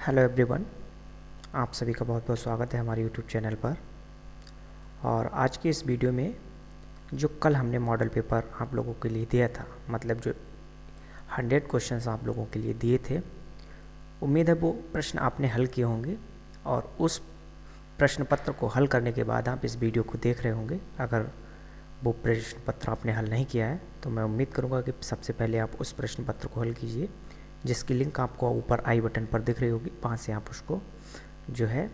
Hello everyone, आप सभी का बहुत बहुत स्वागत है हमारे यूट्यूब चैनल पर। और आज की इस वीडियो में जो कल हमने मॉडल पेपर आप लोगों के लिए दिया था, मतलब जो 100 क्वेश्चंस आप लोगों के लिए दिए थे, उम्मीद है वो प्रश्न आपने हल किए होंगे। और उस प्रश्न पत्र को हल करने के बाद आप इस वीडियो को देख रहे होंगे। अगर वो प्रश्न पत्र आपने हल नहीं किया है तो मैं उम्मीद करूँगा कि सबसे पहले आप उस प्रश्न पत्र को हल कीजिए, जिसकी लिंक आपको ऊपर आई बटन पर दिख रही होगी। वहाँ से आप उसको जो है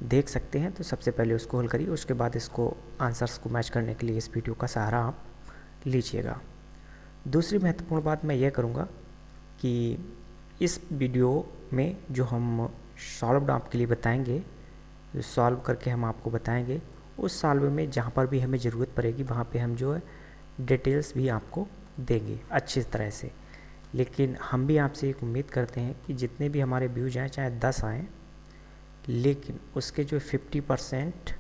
देख सकते हैं। तो सबसे पहले उसको हल करिए, उसके बाद इसको आंसर्स को मैच करने के लिए इस वीडियो का सहारा आप लीजिएगा। दूसरी महत्वपूर्ण बात मैं यह करूँगा कि इस वीडियो में जो हम सॉल्व्ड आपके लिए बताएंगे, जो सॉल्व करके हम आपको बताएंगे, उस सॉल्व में जहाँ पर भी हमें ज़रूरत पड़ेगी वहाँ पे हम जो है डिटेल्स भी आपको देंगे अच्छी तरह से। लेकिन हम भी आपसे एक उम्मीद करते हैं कि जितने भी हमारे व्यूज आएँ, चाहे 10 आएँ, लेकिन उसके जो 50%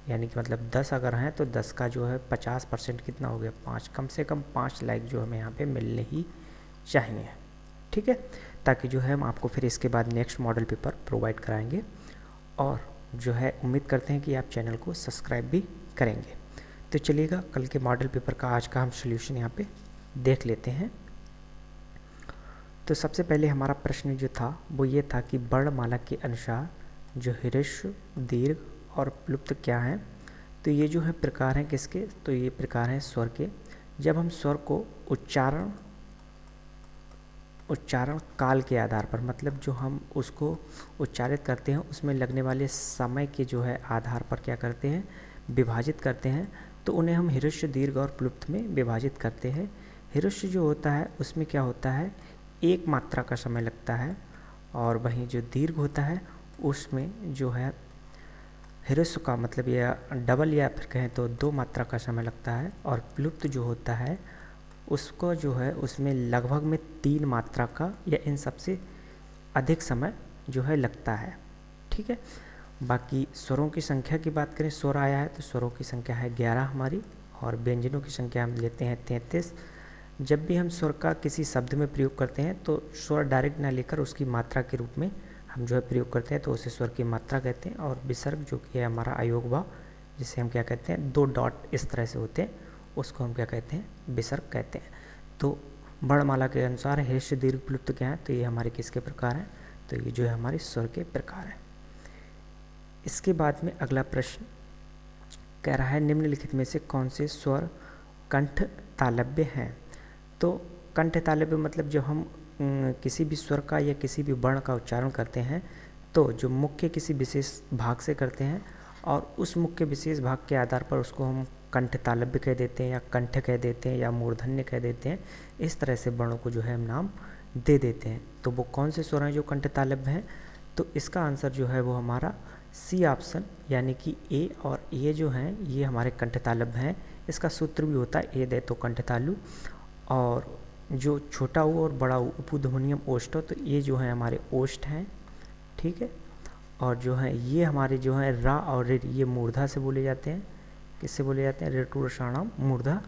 यानी कि मतलब 10 अगर हैं तो 10 का जो है 50% कितना हो गया, 5, कम से कम 5 लाइक जो हमें यहाँ पे मिलने ही चाहिए। ठीक है, ताकि जो है हम आपको फिर इसके बाद नेक्स्ट मॉडल पेपर प्रोवाइड कराएंगे। और जो है उम्मीद करते हैं कि आप चैनल को सब्सक्राइब भी करेंगे। तो चलिएगा कल के मॉडल पेपर का आज का हम सोल्यूशन यहाँ पे देख लेते हैं। तो सबसे पहले हमारा प्रश्न जो था वो ये था कि वर्णमाला के अनुसार जो ह्रस्व, दीर्घ और प्लुप्त क्या हैं। तो ये जो है प्रकार हैं किसके, तो ये प्रकार हैं स्वर के। जब हम स्वर को उच्चारण काल के आधार पर, मतलब जो हम उसको उच्चारित करते हैं उसमें लगने वाले समय के जो है आधार पर क्या करते हैं, विभाजित करते हैं। तो उन्हें हम ह्रस्व, दीर्घ और प्लुप्त में विभाजित करते हैं। ह्रस्व जो होता है उसमें क्या होता है, एक मात्रा का समय लगता है, और वहीं जो दीर्घ होता है उसमें जो है ह्रस्व का मतलब या डबल या फिर कहें तो 2 मात्रा का समय लगता है। और प्लुप्त जो होता है उसको जो है उसमें लगभग में 3 मात्रा का या इन सबसे अधिक समय जो है लगता है। ठीक है, बाकी स्वरों की संख्या की बात करें, स्वर आया है तो स्वरों की संख्या है 11 हमारी, और व्यंजनों की संख्या हम लेते हैं 33। जब भी हम स्वर का किसी शब्द में प्रयोग करते हैं तो स्वर डायरेक्ट ना लेकर उसकी मात्रा के रूप में हम जो है प्रयोग करते हैं, तो उसे स्वर की मात्रा कहते हैं। और विसर्ग जो कि है हमारा अयोग भाव, जिसे हम क्या कहते हैं, 2 डॉट इस तरह से होते हैं, उसको हम क्या कहते हैं, विसर्ग कहते हैं। तो वर्णमाला के अनुसार ह्रस्व, दीर्घ, प्लुप्त क्या है, तो ये हमारे किसके प्रकार हैं, तो ये जो है हमारे स्वर के प्रकार हैं। इसके बाद में अगला प्रश्न कह रहा है निम्नलिखित में से कौन से स्वर कंठ तालव्य हैं। तो कंठ तालव्य मतलब जब हम किसी भी स्वर का या किसी भी वर्ण का उच्चारण करते हैं तो जो मुख्य किसी विशेष भाग से करते हैं, और उस मुख्य विशेष भाग के आधार पर उसको हम कंठ तालव्य कह देते हैं, या कंठ कह देते हैं, या मूर्धन्य कह देते हैं। इस तरह से वर्णों को जो है हम नाम दे देते हैं। तो वो कौन से स्वर हैं जो कंठ तालव्य हैं, तो इसका आंसर जो है वो हमारा सी ऑप्शन, यानी कि ए और ए जो हैं ये हमारे कंठ तालव्य हैं। इसका सूत्र भी होता है ए दे तो कंठ तालु, और जो छोटा ऊ और बड़ा ऊ उपध्वनियम ओष्ठ, तो ये जो है हमारे ओष्ठ हैं। ठीक है, और जो है ये हमारे जो है रा और रे, ये मूर्धा से बोले जाते हैं। किससे बोले जाते हैं, ऋटुरषाणाम मूर्धा।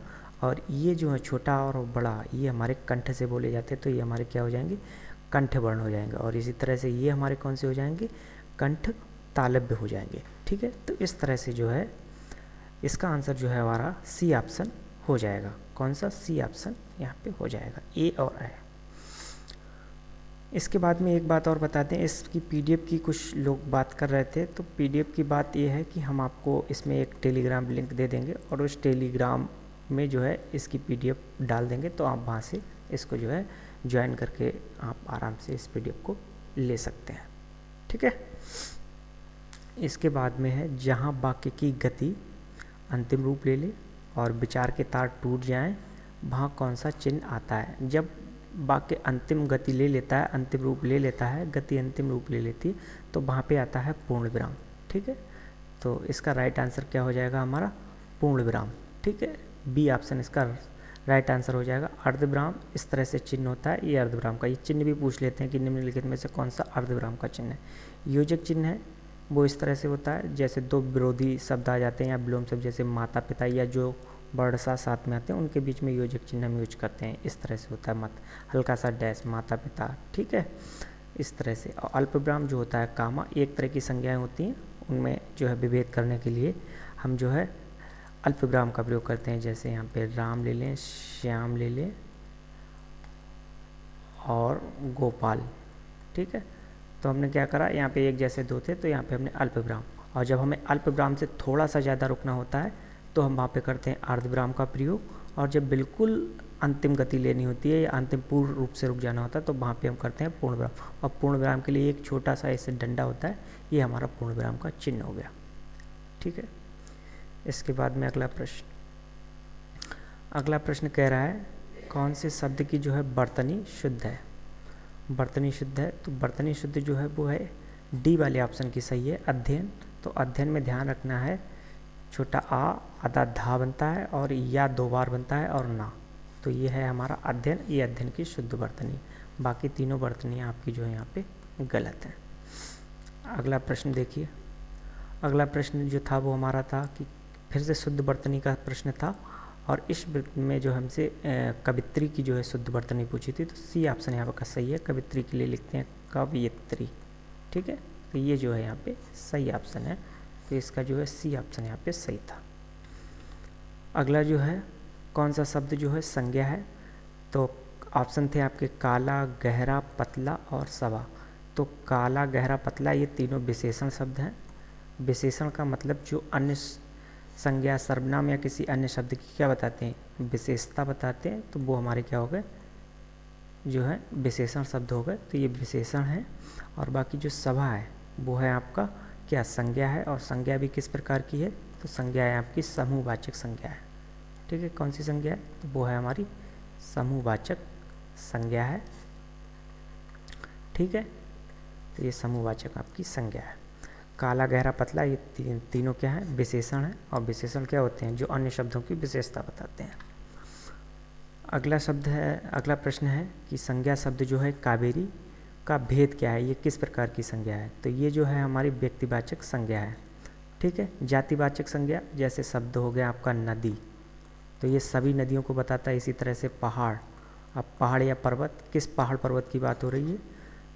और ये जो है छोटा और बड़ा, ये हमारे कंठ से बोले जाते हैं, तो ये हमारे क्या हो जाएंगे, कंठ वर्ण हो जाएंगे। और इसी तरह से ये हमारे कौन से हो जाएंगे, कंठ तालव्य हो जाएंगे। ठीक है, तो इस तरह से जो है इसका आंसर जो है हमारा सी ऑप्शन हो जाएगा। कौन सा, सी ऑप्शन यहाँ पे हो जाएगा, ए और ए। इसके बाद में एक बात और बताते हैं, इसकी पीडीएफ की कुछ लोग बात कर रहे थे। तो पीडीएफ की बात ये है कि हम आपको इसमें एक टेलीग्राम लिंक दे देंगे, और उस टेलीग्राम में जो है इसकी पीडीएफ डाल देंगे, तो आप वहाँ से इसको जो है ज्वाइन करके आप आराम से इस पीडीएफ को ले सकते हैं। ठीक है, इसके बाद में है जहाँ वाक्य की गति अंतिम रूप ले ले और विचार के तार टूट जाएं, वहाँ कौन सा चिन्ह आता है। जब वाक्य अंतिम गति ले लेता है, अंतिम रूप ले लेता है, गति अंतिम रूप ले लेती है, तो वहाँ पे आता है पूर्ण विराम। ठीक है, तो इसका राइट आंसर क्या हो जाएगा हमारा, पूर्ण विराम। ठीक है, बी ऑप्शन इसका राइट आंसर हो जाएगा। अर्धविराम इस तरह से चिन्ह होता है, ये अर्धविराम का, ये चिन्ह भी पूछ लेते हैं कि निम्नलिखित में से कौन सा अर्धविराम का चिन्ह है। योजक चिन्ह है वो इस तरह से होता है, जैसे 2 विरोधी शब्द आ जाते हैं या विलोम शब्द, जैसे माता पिता या जो वर्ण साथ में आते हैं उनके बीच में योजक चिन्ह हम यूज करते हैं। इस तरह से होता है, मत हल्का सा डैश, माता पिता। ठीक है, इस तरह से। और अल्पविराम जो होता है कामा, एक तरह की संज्ञाएं होती हैं, उनमें जो है विभेद करने के लिए हम जो है अल्पविराम का प्रयोग करते हैं। जैसे यहाँ पे राम ले लें, श्याम ले लें और गोपाल, ठीक है। तो हमने क्या करा, यहाँ पे एक जैसे दो थे तो यहाँ पे हमने अल्पविराम, और जब हमें अल्पविराम से थोड़ा सा ज़्यादा रुकना होता है तो हम वहाँ पे करते हैं अर्धविराम का प्रयोग, और जब बिल्कुल अंतिम गति लेनी होती है या अंतिम पूर्ण रूप से रुक जाना होता है तो वहाँ पे हम करते हैं पूर्ण विराम। और पूर्ण विराम के लिए एक छोटा सा ऐसे डंडा होता है, ये हमारा पूर्ण विराम का चिन्ह हो गया, ठीक है। इसके बाद में अगला प्रश्न कह रहा है कौन से शब्द की जो है वर्तनी शुद्ध है। वर्तनी शुद्ध है, तो वर्तनी शुद्ध जो है वो है डी वाले ऑप्शन की सही है, अध्ययन। तो अध्ययन में ध्यान रखना है, छोटा आ आधा धा बनता है और या 2 बार बनता है और ना, तो ये है हमारा अध्ययन, ये अध्ययन की शुद्ध वर्तनी। बाकी तीनों वर्तनियाँ आपकी जो है यहाँ पे गलत हैं। अगला प्रश्न देखिए, अगला प्रश्न जो था वो हमारा था कि फिर से शुद्ध वर्तनी का प्रश्न था, और इस में जो हमसे कवित्री की जो है शुद्ध वर्तनी पूछी थी, तो सी ऑप्शन यहाँ पर सही है। कवित्री के लिए लिखते हैं कवियत्री, ठीक है। तो ये जो है यहाँ पे सही ऑप्शन है, तो इसका जो है सी ऑप्शन यहाँ पे सही था। अगला जो है कौन सा शब्द जो है संज्ञा है, तो ऑप्शन थे आपके काला, गहरा, पतला और सवा। तो काला, गहरा, पतला ये तीनों विशेषण शब्द हैं। विशेषण का मतलब जो अन्य संज्ञा, सर्वनाम या किसी अन्य शब्द की क्या बताते हैं, विशेषता बताते हैं, तो वो हमारे क्या हो गए, जो है विशेषण शब्द हो गए, तो ये विशेषण है। और बाकी जो सभा है वो है आपका क्या, संज्ञा है। और संज्ञा भी किस प्रकार की है, तो संज्ञा है आपकी समूहवाचक संज्ञा है, ठीक है। कौन सी संज्ञा है, तो वो है हमारी समूहवाचक संज्ञा है, ठीक है। तो ये समूहवाचक आपकी संज्ञा है। काला, गहरा, पतला ये तीनों क्या है, विशेषण है। और विशेषण क्या होते हैं, जो अन्य शब्दों की विशेषता बताते हैं। अगला शब्द है, अगला प्रश्न है कि संज्ञा शब्द जो है कावेरी का भेद क्या है, ये किस प्रकार की संज्ञा है। तो ये जो है हमारी व्यक्तिवाचक संज्ञा है, ठीक है। जातिवाचक संज्ञा जैसे शब्द हो गया आपका नदी, तो ये सभी नदियों को बताता है। इसी तरह से पहाड़, अब पहाड़ या पर्वत, किस पहाड़ पर्वत की बात हो रही है,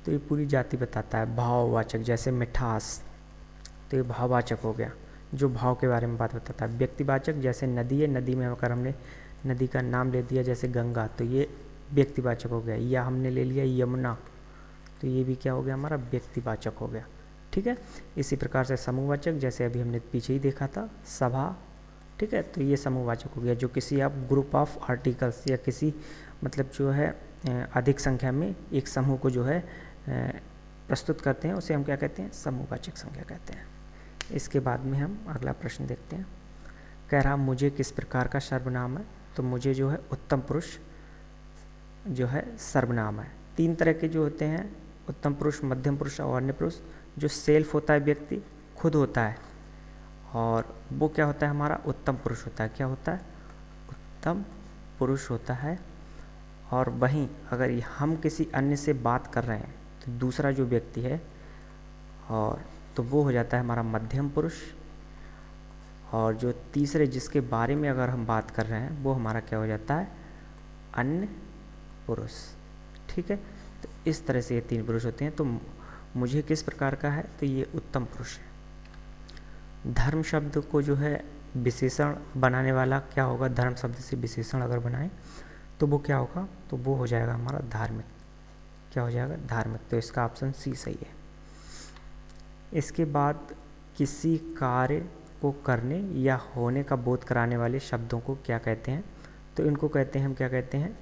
तो ये पूरी जाति बताता है। भाववाचक जैसे मिठास, तो ये भाववाचक हो गया, जो भाव के बारे में बात बताता है। व्यक्तिवाचक जैसे नदी है, नदी में होकर हमने नदी का नाम ले दिया जैसे गंगा, तो ये व्यक्तिवाचक हो गया। या हमने ले लिया यमुना, तो ये भी क्या हो गया, हमारा व्यक्तिवाचक हो गया, ठीक है। इसी प्रकार से समूहवाचक जैसे अभी हमने पीछे ही देखा था सभा, ठीक है। तो ये समूहवाचक हो गया, जो किसी आप ग्रुप ऑफ आर्टिकल्स या किसी मतलब जो है अधिक संख्या में एक समूह को जो है प्रस्तुत करते हैं, उसे हम क्या कहते हैं, समूहवाचक संज्ञा कहते हैं। इसके बाद में हम अगला प्रश्न देखते हैं। कह रहा मुझे किस प्रकार का सर्वनाम है, तो मुझे जो है उत्तम पुरुष जो है सर्वनाम है। 3 तरह के जो होते हैं, उत्तम पुरुष, मध्यम पुरुष और अन्य पुरुष। जो सेल्फ होता है, व्यक्ति खुद होता है, और वो क्या होता है, हमारा उत्तम पुरुष होता है। क्या होता है, उत्तम पुरुष होता है। और वहीं अगर हम किसी अन्य से बात कर रहे हैं तो दूसरा जो व्यक्ति है, और तो वो हो जाता है हमारा मध्यम पुरुष। और जो तीसरे जिसके बारे में अगर हम बात कर रहे हैं वो हमारा क्या हो जाता है, अन्य पुरुष, ठीक है। तो इस तरह से ये 3 पुरुष होते हैं। तो मुझे किस प्रकार का है, तो ये उत्तम पुरुष है। धर्म शब्द को जो है विशेषण बनाने वाला क्या होगा, धर्म शब्द से विशेषण अगर बनाएं तो वो क्या होगा, तो वो हो जाएगा हमारा धार्मिक। क्या हो जाएगा, धार्मिक। तो इसका ऑप्शन सी सही है। इसके बाद किसी कार्य को करने या होने का बोध कराने वाले शब्दों को क्या कहते हैं, तो इनको कहते हैं हम क्या कहते हैं,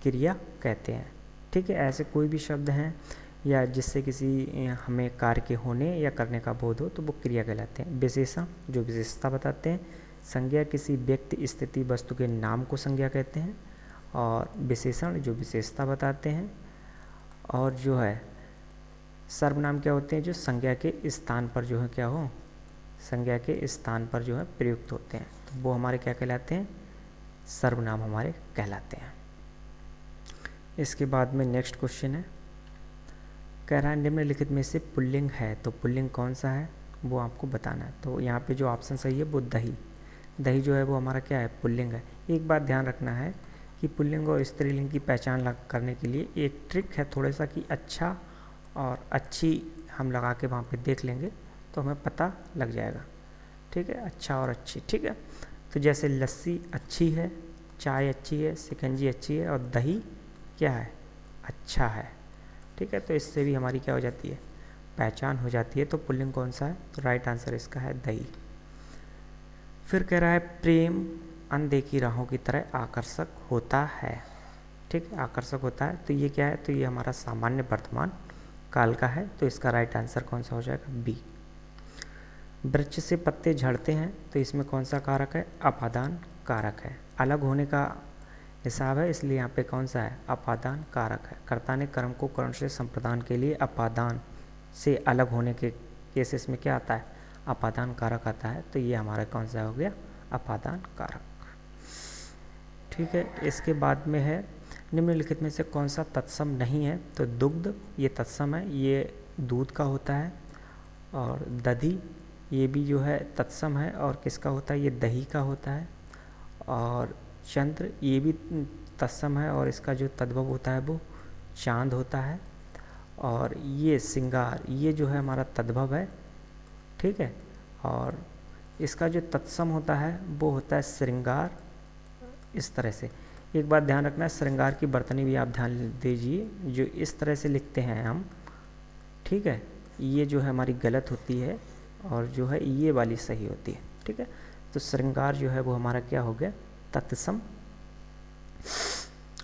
क्रिया कहते हैं, ठीक है। ऐसे कोई भी शब्द हैं या जिससे किसी हमें कार्य के होने या करने का बोध हो तो वो क्रिया कहलाते हैं। विशेषण जो विशेषता बताते हैं। संज्ञा किसी व्यक्ति, स्थिति, वस्तु के नाम को संज्ञा कहते हैं। और विशेषण जो विशेषता बताते हैं। और जो है सर्वनाम क्या होते हैं, जो संज्ञा के स्थान पर जो है क्या हो, संज्ञा के स्थान पर जो है प्रयुक्त होते हैं, तो वो हमारे क्या कहलाते हैं, सर्वनाम हमारे कहलाते हैं। इसके बाद में नेक्स्ट क्वेश्चन है, कह रहा है निम्नलिखित में से पुल्लिंग है, तो पुल्लिंग कौन सा है वो आपको बताना है। तो यहाँ पे जो ऑप्शन सही है वो दही, दही जो है वो हमारा क्या है, पुल्लिंग है। एक बात ध्यान रखना है कि पुल्लिंग और स्त्रीलिंग की पहचान करने के लिए एक ट्रिक है थोड़ा सा, कि अच्छा और अच्छी हम लगा के वहाँ पे देख लेंगे तो हमें पता लग जाएगा। ठीक है, अच्छा और अच्छी। ठीक है, तो जैसे लस्सी अच्छी है, चाय अच्छी है, शिकंजी अच्छी है और दही क्या है, अच्छा है। ठीक है, तो इससे भी हमारी क्या हो जाती है, पहचान हो जाती है। तो पुल्लिंग कौन सा है, तो राइट आंसर इसका है दही। फिर कह रहा है प्रेम अनदेखी राहों की तरह आकर्षक होता है। ठीक है, आकर्षक होता है, तो ये क्या है, तो ये हमारा सामान्य वर्तमान काल का है, तो इसका राइट आंसर कौन सा हो जाएगा, बी। वृक्ष से पत्ते झड़ते हैं, तो इसमें कौन सा कारक है, अपादान कारक है। अलग होने का हिसाब है, इसलिए यहाँ पे कौन सा है, अपादान कारक है। कर्ता ने कर्म को कर्ण से संप्रदान के लिए अपादान से अलग होने के केसेस में क्या आता है, अपादान कारक आता है, तो ये हमारा कौन सा हो गया, अपादान कारक। ठीक है, इसके बाद में है निम्नलिखित में से कौन सा तत्सम नहीं है, तो दुग्ध ये तत्सम है, ये दूध का होता है। और दधि ये भी जो है तत्सम है, और किसका होता है, ये दही का होता है। और चंद्र ये भी तत्सम है, और इसका जो तद्भव होता है वो चांद होता है। और ये सिंगार ये जो है हमारा तद्भव है। ठीक है, और इसका जो तत्सम होता है वो होता है श्रृंगार। इस तरह से एक बात ध्यान रखना है, श्रृंगार की बर्तनी भी आप ध्यान दीजिए, जो इस तरह से लिखते हैं हम। ठीक है, ये जो है हमारी गलत होती है, और जो है ये वाली सही होती है। ठीक है, तो श्रृंगार जो है वो हमारा क्या हो गया, तत्सम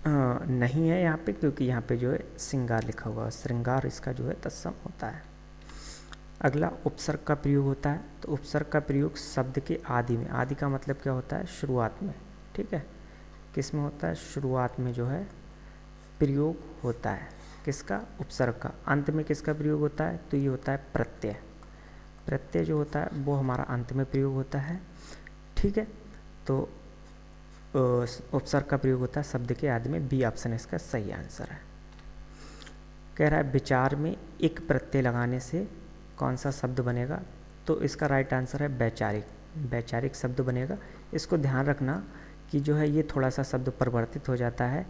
नहीं है यहाँ पे, क्योंकि यहाँ पे जो है श्रृंगार लिखा हुआ है, श्रृंगार इसका जो है तत्सम होता है। अगला उपसर्ग का प्रयोग होता है, तो उपसर्ग का प्रयोग शब्द के आदि में, आदि का मतलब क्या होता है, शुरुआत में। ठीक है, किस में होता है, शुरुआत में जो है प्रयोग होता है, किसका, उपसर्ग का। अंत में किसका प्रयोग होता है, तो ये होता है प्रत्यय। प्रत्यय जो होता है वो हमारा अंत में प्रयोग होता है। ठीक है, तो उपसर्ग का प्रयोग होता है शब्द के आदि में, बी ऑप्शन इसका सही आंसर है। कह रहा है विचार में एक प्रत्यय लगाने से कौन सा शब्द बनेगा, तो इसका राइट आंसर है वैचारिक। वैचारिक शब्द बनेगा। इसको ध्यान रखना कि जो है ये थोड़ा सा शब्द परिवर्तित हो जाता है,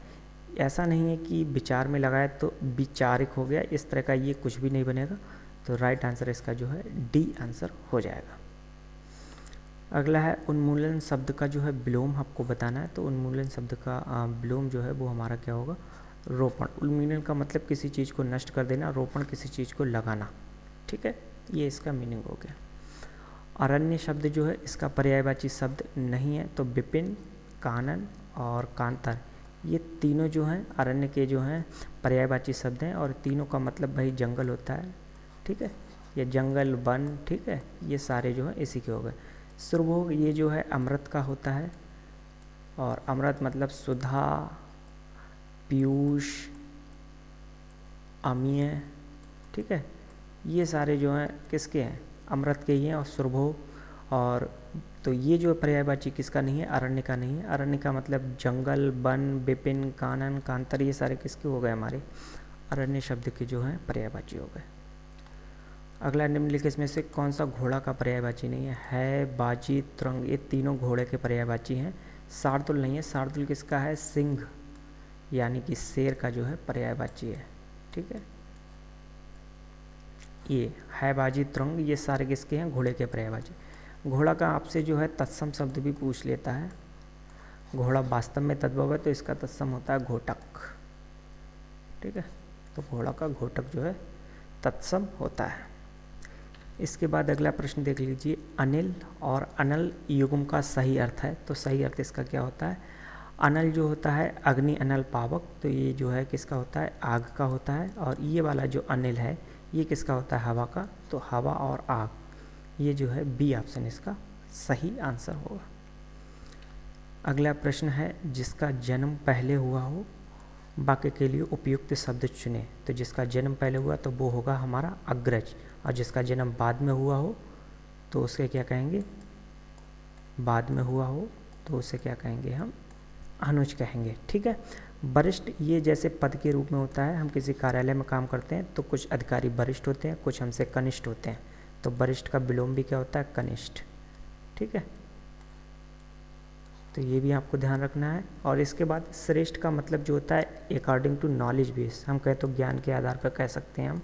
ऐसा नहीं है कि विचार में लगाए तो विचारिक हो गया, इस तरह का ये कुछ भी नहीं बनेगा। तो राइट आंसर इसका जो है डी आंसर हो जाएगा। अगला है उन्मूलन शब्द का जो है विलोम आपको बताना है, तो उन्मूलन शब्द का विलोम जो है वो हमारा क्या होगा, रोपण। उन्मूलन का मतलब किसी चीज़ को नष्ट कर देना, रोपण किसी चीज़ को लगाना। ठीक है, ये इसका मीनिंग हो गया। अरण्य शब्द जो है इसका पर्यायवाची शब्द नहीं है, तो विपिन, कानन और कांतर ये तीनों जो हैं अरण्य के जो हैं पर्यायवाची शब्द हैं, और तीनों का मतलब भाई जंगल होता है। ठीक है, ये जंगल, वन, ठीक है, ये सारे जो हैं इसी के हो गए। सुरभोग ये जो है अमृत का होता है, और अमृत मतलब सुधा, पीयूष, अमीय। ठीक है, ये सारे जो हैं किसके हैं, अमृत के ही हैं। और सुरभोग, और तो ये जो पर्यायवाची किसका नहीं है, अरण्य का नहीं है। अरण्य का मतलब जंगल, वन, विपिन, कानन, कांतर ये सारे किसके हो गए, हमारे अरण्य शब्द के जो हैं पर्यायवाची हो गए। अगला निम्नलिखित में से कौन सा घोड़ा का पर्यायवाची नहीं है, बाजी, तुरंग ये तीनों घोड़े के पर्यायवाची हैं। शार्दुल नहीं है, शार्दुल किसका है, सिंह यानी कि शेर का जो है पर्यायवाची है। ठीक है, ये है बाजी, तुरंग ये सारे किसके हैं, घोड़े के पर्यायवाची। घोड़ा का आपसे जो है तत्सम शब्द भी पूछ लेता है। घोड़ा वास्तव में तद्भव है, तो इसका तत्सम होता है घोटक। ठीक है, तो घोड़ा का घोटक जो है तत्सम होता है। इसके बाद अगला प्रश्न देख लीजिए, अनिल और अनल युग्म का सही अर्थ है, तो सही अर्थ इसका क्या होता है। अनल जो होता है अग्नि अनल पावक, तो ये जो है किसका होता है, आग का होता है। और ये वाला जो अनिल है ये किसका होता है, हवा का, तो हवा और आग ये जो है बी ऑप्शन इसका सही आंसर होगा। अगला प्रश्न है, जिसका जन्म पहले हुआ हो वाक्य के लिए उपयुक्त शब्द चुने, तो जिसका जन्म पहले हुआ तो वो होगा हमारा अग्रज, और जिसका जन्म बाद में हुआ हो तो उसे क्या कहेंगे, बाद में हुआ हो तो उसे क्या कहेंगे, हम अनुज कहेंगे। ठीक है, वरिष्ठ ये जैसे पद के रूप में होता है, हम किसी कार्यालय में काम करते हैं तो कुछ अधिकारी वरिष्ठ होते हैं, कुछ हमसे कनिष्ठ होते हैं, तो वरिष्ठ का विलोम भी क्या होता है, कनिष्ठ। ठीक है, तो ये भी आपको ध्यान रखना है। और इसके बाद श्रेष्ठ का मतलब जो होता है अकॉर्डिंग टू नॉलेज बेस, हम कहें तो ज्ञान के आधार पर कह सकते हैं हम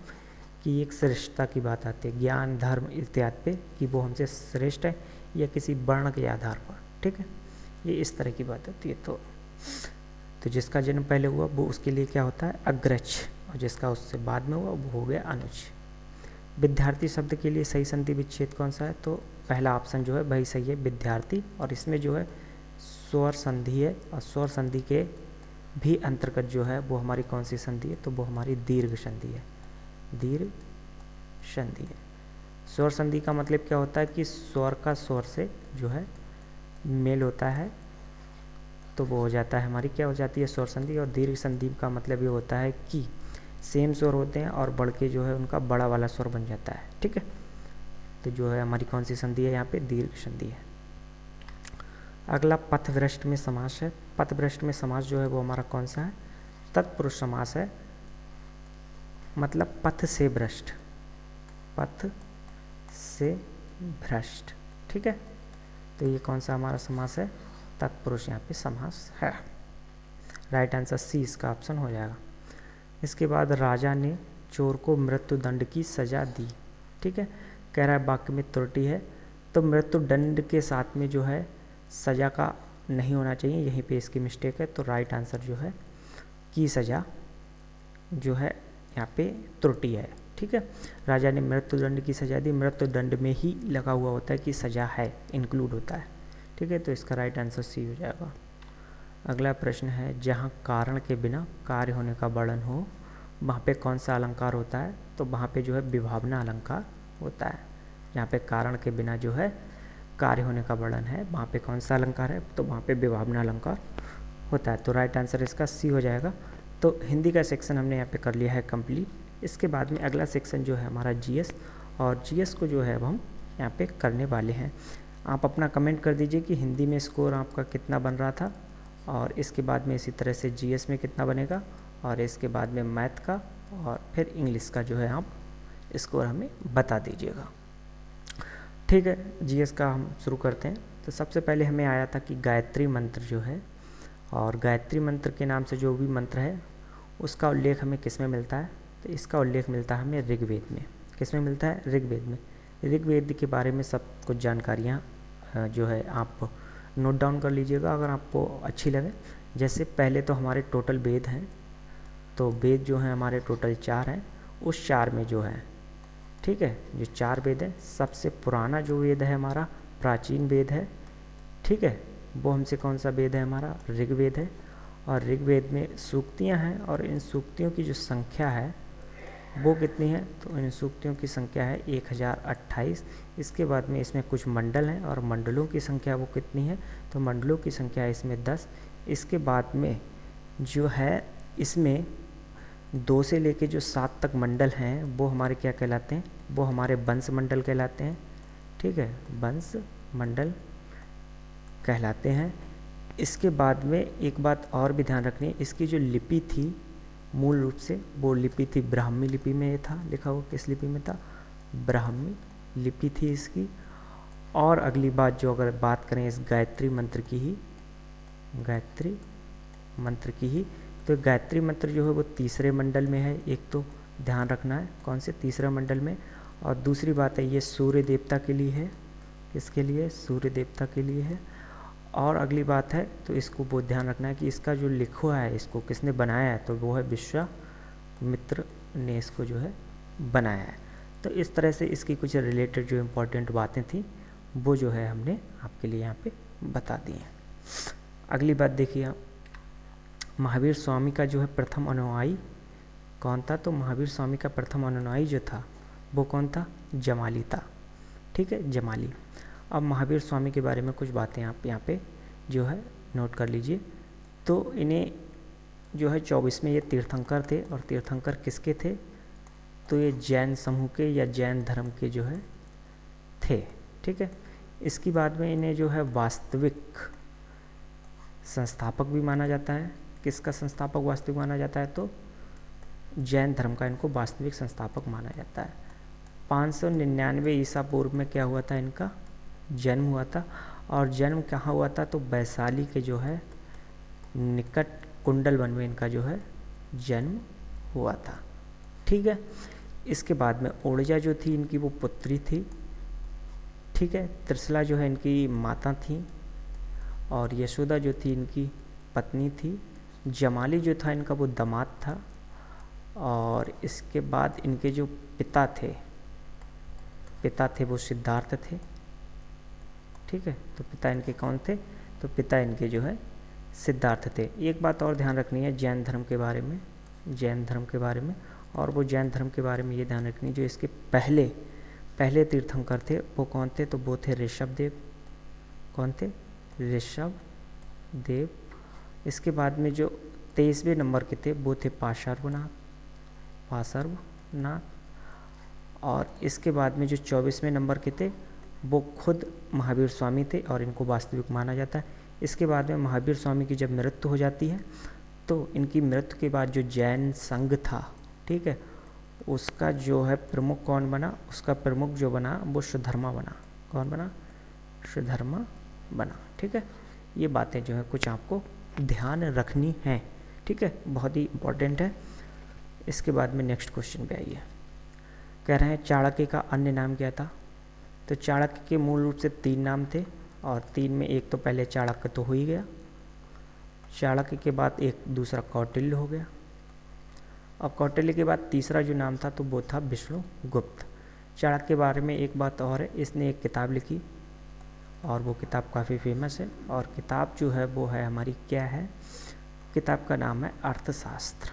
कि एक श्रेष्ठता की बात आती है, ज्ञान धर्म इत्यादि पे, कि वो हमसे श्रेष्ठ है या किसी वर्ण के आधार पर, ठीक है, ये इस तरह की बात होती है। तो जिसका जन्म पहले हुआ वो उसके लिए क्या होता है, अग्रज, और जिसका उससे बाद में हुआ वो हो गया अनुज। विद्यार्थी शब्द के लिए सही संधि विच्छेद कौन सा है, तो पहला ऑप्शन जो है वही सही है, विद्यार्थी, और इसमें जो है स्वर संधि है, और स्वर संधि के भी अंतर्गत जो है वो हमारी कौन सी संधि है, तो वो हमारी दीर्घ संधि है, दीर्घ संधि है। स्वर संधि का मतलब क्या होता है कि स्वर का स्वर से जो है मेल होता है, तो वो हो जाता है हमारी क्या हो जाती है, स्वर संधि। और दीर्घ संधि का मतलब ये होता है कि सेम स्वर होते हैं और बढ़ के जो है उनका बड़ा वाला स्वर बन जाता है, ठीक है। तो जो है हमारी कौन सी संधि है यहाँ पे, दीर्घ संधि है। अगला पथभ्रष्ट में समास है। पथभ्रष्ट में समास जो है वो हमारा कौन सा है, तत्पुरुष समास है, मतलब पथ से भ्रष्ट, पथ से भ्रष्ट, ठीक है। तो ये कौन सा हमारा समास है, तत्पुरुष यहाँ पे समास है। राइट आंसर सी इसका ऑप्शन हो जाएगा। इसके बाद राजा ने चोर को मृत्यु दंड की सजा दी, ठीक है। कह रहा है वाक्य में त्रुटि है, तो मृत्यु दंड के साथ में जो है सजा का नहीं होना चाहिए, यहीं पे इसकी मिस्टेक है। तो राइट आंसर जो है की सजा जो है यहाँ पे त्रुटि है, ठीक है। राजा ने मृत्यु दंड की सजा दी, मृत्यु दंड में ही लगा हुआ होता है कि सजा है, इंक्लूड होता है, ठीक है। तो इसका राइट आंसर सी हो जाएगा। अगला प्रश्न है, जहाँ कारण के बिना कार्य होने का वर्णन हो वहाँ पे कौन सा अलंकार होता है, तो वहाँ पे जो है विभावना अलंकार होता है। जहाँ पे कारण के बिना जो है कार्य होने का वर्णन है वहाँ पे कौन सा अलंकार है, तो वहाँ पे विभावना अलंकार होता है। तो राइट आंसर इसका सी हो जाएगा। तो हिंदी का सेक्शन हमने यहाँ पे कर लिया है कंप्लीट। इसके बाद में अगला सेक्शन जो है हमारा जीएस, और जीएस को जो है अब हम यहाँ पे करने वाले हैं। आप अपना कमेंट कर दीजिए कि हिंदी में स्कोर आपका कितना बन रहा था, और इसके बाद में इसी तरह से जीएस में कितना बनेगा, और इसके बाद में मैथ का और फिर इंग्लिश का जो है आप स्कोर हमें बता दीजिएगा, ठीक है। जीएस का हम शुरू करते हैं। तो सबसे पहले हमें आया था कि गायत्री मंत्र जो है, और गायत्री मंत्र के नाम से जो भी मंत्र है उसका उल्लेख हमें किस में मिलता है, तो इसका उल्लेख मिलता है हमें ऋग्वेद में। किस में मिलता है, ऋग्वेद में। ऋग्वेद के बारे में सब कुछ जानकारियाँ जो है आप नोट डाउन कर लीजिएगा अगर आपको अच्छी लगे। जैसे पहले तो हमारे टोटल वेद हैं, तो वेद जो हैं हमारे टोटल 4 हैं, उस 4 में जो है, ठीक है, जो 4 वेद है, सबसे पुराना जो वेद है हमारा प्राचीन वेद है, ठीक है, वो हमसे कौन सा वेद है, हमारा ऋग्वेद है। और ऋग्वेद में सूक्तियाँ हैं, और इन सूक्तियों की जो संख्या है वो कितनी है, तो इन सूक्तियों की संख्या है 1028। इसके बाद में इसमें कुछ मंडल हैं, और मंडलों की संख्या वो कितनी है, तो मंडलों की संख्या है इसमें 10। इसके बाद में जो है इसमें 2 से लेके जो 7 तक मंडल हैं वो हमारे क्या कहलाते हैं, वो हमारे वंश मंडल कहलाते हैं, ठीक है, वंश मंडल कहलाते हैं। इसके बाद में एक बात और भी ध्यान रखनी है, इसकी जो लिपि थी मूल रूप से वो लिपि थी ब्राह्मी लिपि में, ये था लिखा हुआ किस लिपि में था, ब्राह्मी लिपि थी इसकी। और अगली बात जो अगर बात करें इस गायत्री मंत्र की ही, गायत्री मंत्र की ही, तो गायत्री मंत्र जो है वो तीसरे मंडल में है, एक तो ध्यान रखना है कौन से, तीसरा मंडल में। और दूसरी बात है ये सूर्य देवता के लिए है, किसके लिए, सूर्य देवता के लिए है। और अगली बात है तो इसको वो ध्यान रखना है कि इसका जो लिखा है इसको किसने बनाया है, तो वो है विश्वामित्र ने इसको जो है बनाया है। तो इस तरह से इसकी कुछ रिलेटेड जो इम्पोर्टेंट बातें थी वो जो है हमने आपके लिए यहाँ पे बता दी हैं। अगली बात देखिए आप, महावीर स्वामी का जो है प्रथम अनुयायी कौन था, तो महावीर स्वामी का प्रथम अनुयायी जो था वो कौन था, जमाली था, ठीक है, जमाली। अब महावीर स्वामी के बारे में कुछ बातें आप यहाँ पे जो है नोट कर लीजिए। तो इन्हें जो है 24वें ये तीर्थंकर थे, और तीर्थंकर किसके थे, तो ये जैन समूह के या जैन धर्म के जो है थे, ठीक है। इसके बाद में इन्हें जो है वास्तविक संस्थापक भी माना जाता है। किसका संस्थापक वास्तविक माना जाता है, तो जैन धर्म का इनको वास्तविक संस्थापक माना जाता है। 599 ईसा पूर्व में क्या हुआ था, इनका जन्म हुआ था। और जन्म कहाँ हुआ था, तो वैशाली के जो है निकट कुंडल वन में इनका जो है जन्म हुआ था, ठीक है। इसके बाद में ओड़जा जो थी इनकी वो पुत्री थी, ठीक है। त्रिशला जो है इनकी माता थी, और यशोदा जो थी इनकी पत्नी थी। जमाली जो था इनका वो दामाद था, और इसके बाद इनके जो पिता थे वो सिद्धार्थ थे, ठीक है। तो पिता इनके कौन थे? तो पिता इनके जो है सिद्धार्थ थे। एक बात और ध्यान रखनी है जैन धर्म के बारे में, और वो जैन धर्म के बारे में ये ध्यान रखनी, जो इसके पहले तीर्थंकर थे वो कौन थे? तो वो थे ऋषभदेव। कौन थे? ऋषभदेव। इसके बाद में जो 23वें नंबर के थे वो थे पार्श्वनाथ, और इसके बाद में जो 24वें नंबर के थे वो खुद महावीर स्वामी थे, और इनको वास्तविक माना जाता है। इसके बाद में महावीर स्वामी की जब मृत्यु हो जाती है तो इनकी मृत्यु के बाद जो जैन संघ था, ठीक है, उसका जो है प्रमुख कौन बना? उसका प्रमुख जो बना वो सुधर्मा बना। कौन बना? सुधर्मा बना, ठीक है। ये बातें जो है कुछ आपको ध्यान रखनी है, ठीक है, बहुत ही इम्पोर्टेंट है। इसके बाद में नेक्स्ट क्वेश्चन पे आइए। कह रहे हैं चाणक्य का अन्य नाम क्या था? तो चाणक्य के मूल रूप से 3 नाम थे, और 3 में एक तो पहले चाणक्य तो हो ही गया, चाणक्य के बाद एक दूसरा कौटिल्य हो गया, और कौटिल्य के बाद तीसरा जो नाम था तो वो था विष्णुगुप्त। चाणक्य के बारे में एक बात और है, इसने एक किताब लिखी, और वो किताब काफ़ी फेमस है, और किताब जो है वो है हमारी क्या है? किताब का नाम है अर्थशास्त्र,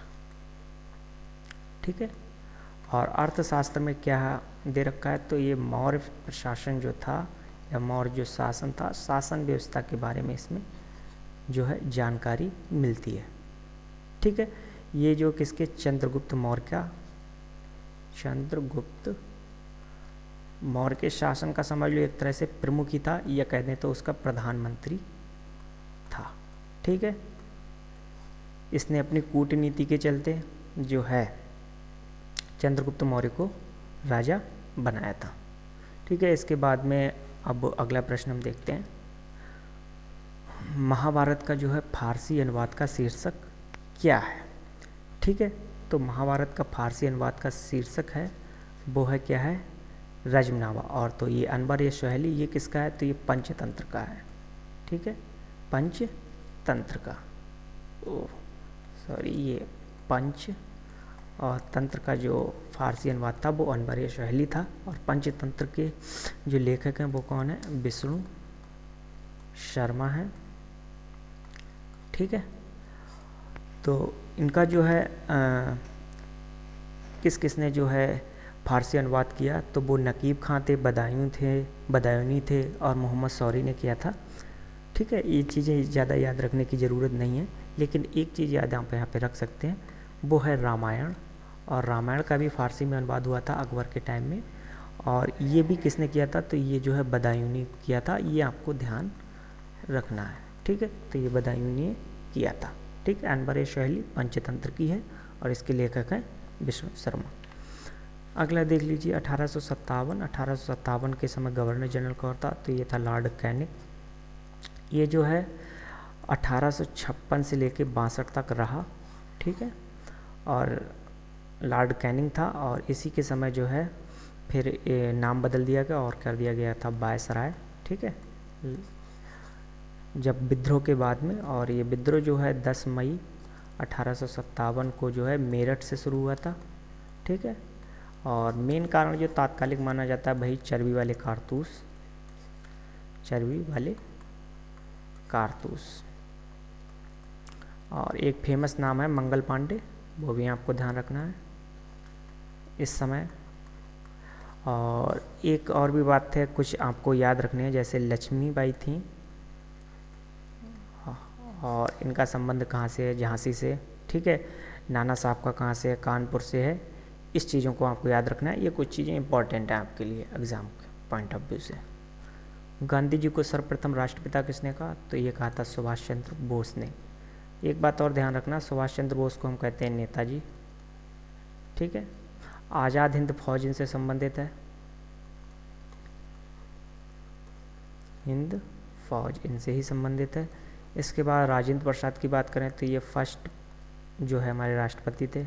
ठीक है। और अर्थशास्त्र में क्या दे रखा है? तो ये मौर्य प्रशासन जो था, या मौर्य जो शासन था, शासन व्यवस्था के बारे में इसमें जो है जानकारी मिलती है, ठीक है। ये जो किसके? चंद्रगुप्त मौर्य के शासन का समझ लो एक तरह से प्रमुख ही था, या कह दें तो उसका प्रधानमंत्री था, ठीक है। इसने अपनी कूटनीति के चलते जो है चंद्रगुप्त मौर्य को राजा बनाया था, ठीक है। इसके बाद में अब अगला प्रश्न हम देखते हैं। महाभारत का जो है फारसी अनुवाद का शीर्षक क्या है? ठीक है, तो महाभारत का फारसी अनुवाद का शीर्षक है वो है क्या है? रजमनामा। और तो ये अनबर या सोहेली ये किसका है? तो ये पंचतंत्र का है, ठीक है, पंचतंत्र का। ये पंच और तंत्र का जो फारसी अनुवाद था वो अनबर या सोहेली था, और पंचतंत्र के जो लेखक हैं वो कौन है? विष्णु शर्मा है, ठीक है। तो इनका जो है किसने जो है फारसी अनुवाद किया? तो वो नकीब खां थे, बदायूनी थे, और मोहम्मद शौरी ने किया था, ठीक है। ये चीज़ें ज़्यादा याद रखने की ज़रूरत नहीं है, लेकिन एक चीज़ याद आप यहाँ पे रख सकते हैं, वो है रामायण। और रामायण का भी फारसी में अनुवाद हुआ था अकबर के टाइम में, और ये भी किसने किया था? तो ये जो है बदायूनी किया था, ये आपको ध्यान रखना है, ठीक है। तो ये बदायूनी ने किया था, ठीक है। अनबर सोहेली पंचतंत्र की है, और इसके लेखक हैं विष्णु शर्मा। अगला देख लीजिए 1857 के समय गवर्नर जनरल कौन था? तो ये था लॉर्ड कैनिंग। ये जो है 1856 से लेके 62 तक रहा, ठीक है, और लॉर्ड कैनिंग था, और इसी के समय जो है फिर नाम बदल दिया गया और कर दिया गया था वायसराय, ठीक है, जब विद्रोह के बाद में। और ये विद्रोह जो है 10 मई 1857 को जो है मेरठ से शुरू हुआ था, ठीक है। और मेन कारण जो तात्कालिक माना जाता है भाई चर्बी वाले कारतूस। और एक फेमस नाम है मंगल पांडे, वो भी आपको ध्यान रखना है इस समय। और एक और भी बात है कुछ आपको याद रखने हैं, जैसे लक्ष्मीबाई थी, और इनका संबंध कहाँ से है? झांसी से, ठीक है। नाना साहब का कहाँ से है? कानपुर से है। इस चीज़ों को आपको याद रखना है, ये कुछ चीज़ें इंपॉर्टेंट हैं आपके लिए एग्ज़ाम के पॉइंट ऑफ व्यू से। गांधी जी को सर्वप्रथम राष्ट्रपिता किसने कहा? तो ये कहा था सुभाष चंद्र बोस ने। एक बात और ध्यान रखना, सुभाष चंद्र बोस को हम कहते हैं नेताजी, ठीक है। आज़ाद हिंद फौज इनसे संबंधित है, हिंद फौज इनसे ही संबंधित है। इसके बाद राजेंद्र प्रसाद की बात करें तो ये फर्स्ट जो है हमारे राष्ट्रपति थे,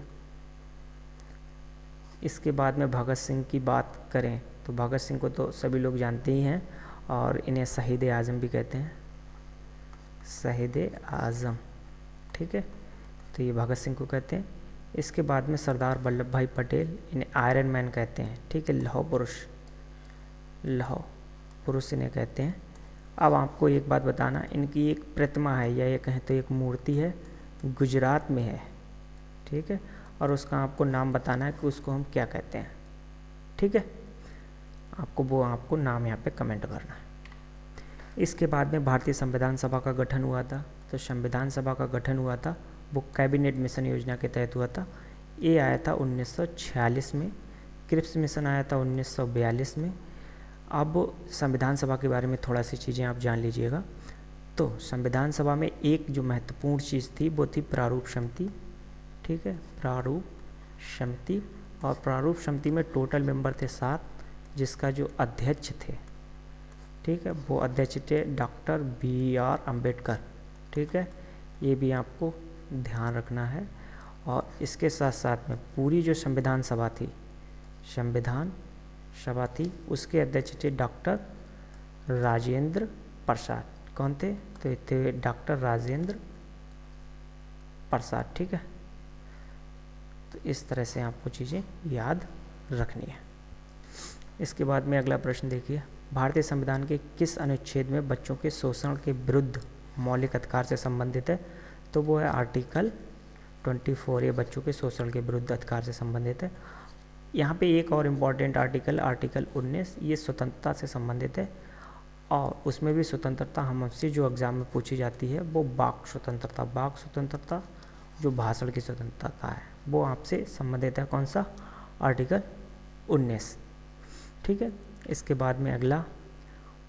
इसके बाद में भगत सिंह की बात करें तो भगत सिंह को तो सभी लोग जानते ही हैं और इन्हें शहीद आज़म भी कहते हैं, शहीद आज़म, ठीक है। तो ये भगत सिंह को कहते हैं। इसके बाद में सरदार वल्लभ भाई पटेल, इन्हें आयरन मैन कहते हैं, ठीक है, लौह पुरुष इन्हें कहते हैं। अब आपको एक बात बताना, इनकी एक प्रतिमा है या ये कहें तो एक मूर्ति है, गुजरात में है, ठीक है, और उसका आपको नाम बताना है कि उसको हम क्या कहते हैं, ठीक है। आपको नाम यहाँ पे कमेंट करना है। इसके बाद में भारतीय संविधान सभा का गठन हुआ था। तो संविधान सभा का गठन हुआ था वो कैबिनेट मिशन योजना के तहत हुआ था। ये आया था 1946 में, क्रिप्स मिशन आया था 1942 में। अब संविधान सभा के बारे में थोड़ा सी चीज़ें आप जान लीजिएगा। तो संविधान सभा में एक जो महत्वपूर्ण चीज़ थी वो थी प्रारूप समिति, ठीक है, प्रारूप समिति। और प्रारूप समिति में टोटल मेंबर थे 7, जिसका जो अध्यक्ष थे, ठीक है, वो अध्यक्ष थे डॉक्टर BR अम्बेडकर, ठीक है, ये भी आपको ध्यान रखना है। और इसके साथ साथ में पूरी जो संविधान सभा थी उसके अध्यक्ष थे डॉक्टर राजेंद्र प्रसाद। कौन थे? तो थे डॉक्टर राजेंद्र प्रसाद, ठीक है। तो इस तरह से आपको चीज़ें याद रखनी है। इसके बाद में अगला प्रश्न देखिए, भारतीय संविधान के किस अनुच्छेद में बच्चों के शोषण के विरुद्ध मौलिक अधिकार से संबंधित है? तो वो है आर्टिकल 24, ये बच्चों के शोषण के विरुद्ध अधिकार से संबंधित है। यहाँ पे एक और इम्पॉर्टेंट आर्टिकल 19, ये स्वतंत्रता से संबंधित है और उसमें भी स्वतंत्रता हमसे जो एग्ज़ाम में पूछी जाती है वो वाक स्वतंत्रता जो भाषण की स्वतंत्रता है वो आपसे संबंधित है। कौन सा? आर्टिकल 19, ठीक है। इसके बाद में अगला,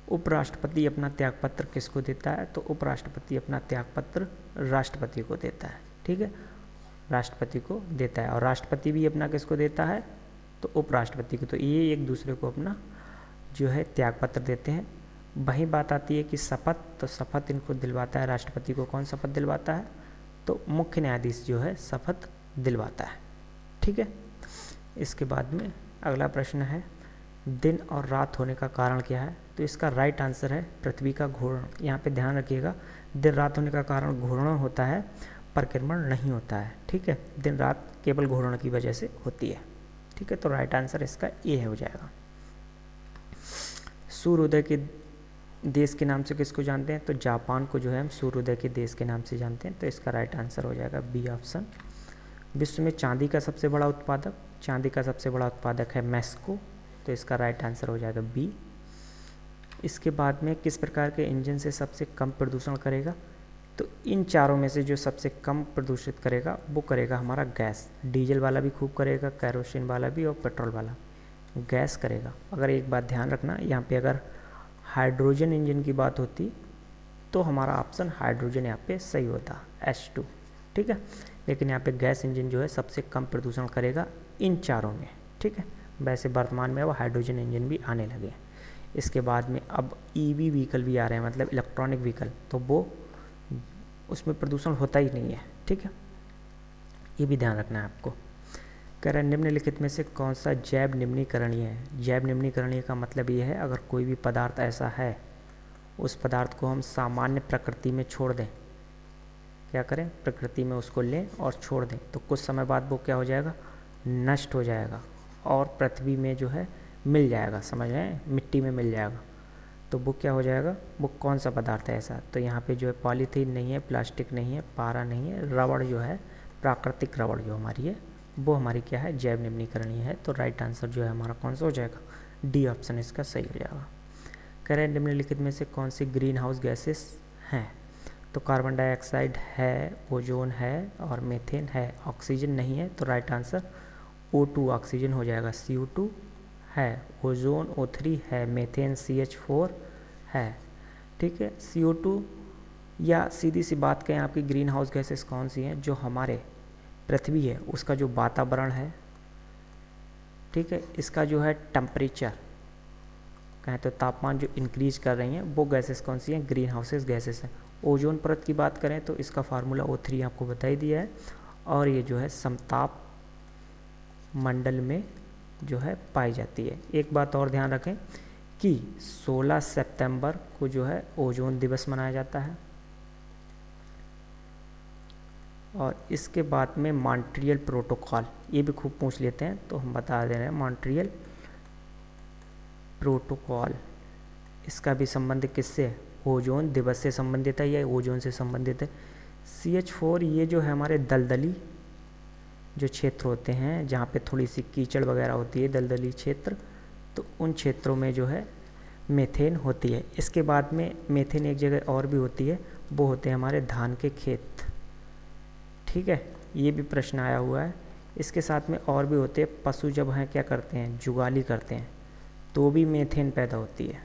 उपराष्ट्रपति अपना त्यागपत्र किसको देता है? तो उपराष्ट्रपति अपना त्यागपत्र राष्ट्रपति को देता है, ठीक है, राष्ट्रपति को देता है। और राष्ट्रपति भी अपना किसको देता है? तो उपराष्ट्रपति को। तो ये एक दूसरे को अपना जो है त्यागपत्र देते हैं। वही बात आती है कि शपथ, तो शपथ इनको दिलवाता है राष्ट्रपति को। कौन शपथ दिलवाता है? तो मुख्य न्यायाधीश जो है शपथ दिलवाता है, ठीक है। इसके बाद में अगला प्रश्न है, दिन और रात होने का कारण क्या है? तो इसका राइट आंसर है पृथ्वी का घूर्णन। यहाँ पे ध्यान रखिएगा, दिन रात होने का कारण घूर्णन होता है, परिक्रमण नहीं होता है, ठीक है। दिन रात केवल घूर्णन की वजह से होती है, ठीक है। तो राइट आंसर इसका ए हो जाएगा। सूर्योदय के देश के नाम से किसको जानते हैं? तो जापान को जो है हम सूर्योदय के देश के नाम से जानते हैं। तो इसका राइट आंसर हो जाएगा बी ऑप्शन। विश्व में चांदी का सबसे बड़ा उत्पादक है मैक्सिको। तो इसका राइट आंसर हो जाएगा बी। इसके बाद में किस प्रकार के इंजन से सबसे कम प्रदूषण करेगा? तो इन चारों में से जो सबसे कम प्रदूषित करेगा वो करेगा हमारा गैस। डीजल वाला भी खूब करेगा, कैरोसिन वाला भी और पेट्रोल वाला, गैस करेगा। अगर एक बात ध्यान रखना, यहाँ पे अगर हाइड्रोजन इंजन की बात होती तो हमारा ऑप्शन हाइड्रोजन यहाँ पे सही होता, H2, ठीक है। लेकिन यहाँ पे गैस इंजन जो है सबसे कम प्रदूषण करेगा इन चारों में, ठीक है। वैसे वर्तमान में वो हाइड्रोजन इंजन भी आने लगे। इसके बाद में अब EV व्हीकल भी आ रहे हैं, मतलब इलेक्ट्रॉनिक व्हीकल, तो वो उसमें प्रदूषण होता ही नहीं है, ठीक है। ये भी ध्यान रखना है आपको। कह रहा है निम्नलिखित में से कौन सा जैव निम्नीकरणीय है? जैव निम्नीकरणीय का मतलब ये है, अगर कोई भी पदार्थ ऐसा है उस पदार्थ को हम सामान्य प्रकृति में छोड़ दें, क्या करें? प्रकृति में उसको लें और छोड़ दें, तो कुछ समय बाद वो क्या हो जाएगा? नष्ट हो जाएगा और पृथ्वी में जो है मिल जाएगा, समझ रहे हैं, मिट्टी में मिल जाएगा। तो वो क्या हो जाएगा? वो कौन सा पदार्थ है ऐसा? तो यहाँ पे जो है पॉलीथीन नहीं है, प्लास्टिक नहीं है, पारा नहीं है, रबड़ जो है, प्राकृतिक रबड़ जो हमारी है वो हमारी क्या है? जैव निम्नीकरणीय है। तो राइट आंसर जो है हमारा कौन सा हो जाएगा? डी ऑप्शन इसका सही हो जाएगा। कह रहे हैं निम्नलिखित में से कौन सी ग्रीन हाउस गैसेस हैं? तो कार्बन डाइऑक्साइड है, ओजोन है और मीथेन है, ऑक्सीजन नहीं है। तो राइट आंसर O2 ऑक्सीजन हो जाएगा, CO2 है, ओजोन O3 है, मीथेन CH4 है, ठीक है। CO2 या सीधी सी बात कहें आपकी ग्रीन हाउस गैसेस कौन सी हैं? जो हमारे पृथ्वी है उसका जो वातावरण है, ठीक है, इसका जो है टेम्परेचर कहें तो तापमान जो इंक्रीज कर रही हैं वो गैसेस कौन सी हैं? ग्रीन हाउसेस गैसेस हैं। ओजोन परत की बात करें तो इसका फार्मूला O3 आपको बता ही दिया है। और ये जो है समताप मंडल में जो है पाई जाती है। एक बात और ध्यान रखें कि 16 सितंबर को जो है ओजोन दिवस मनाया जाता है। और इसके बाद में मॉन्ट्रियल प्रोटोकॉल, ये भी खूब पूछ लेते हैं तो हम बता दे रहे हैं। मॉन्ट्रियल प्रोटोकॉल, इसका भी संबंध किससे है? ओजोन दिवस से संबंधित है या ओजोन से संबंधित है। CH4 ये जो है हमारे दलदली जो क्षेत्र होते हैं जहाँ पे थोड़ी सी कीचड़ वगैरह होती है, दलदली क्षेत्र, तो उन क्षेत्रों में जो है मीथेन होती है। इसके बाद में मीथेन एक जगह और भी होती है, वो होते हैं हमारे धान के खेत। ठीक है, ये भी प्रश्न आया हुआ है। इसके साथ में और भी होते हैं, पशु जब हैं क्या करते हैं, जुगाली करते हैं, तो भी मीथेन पैदा होती है।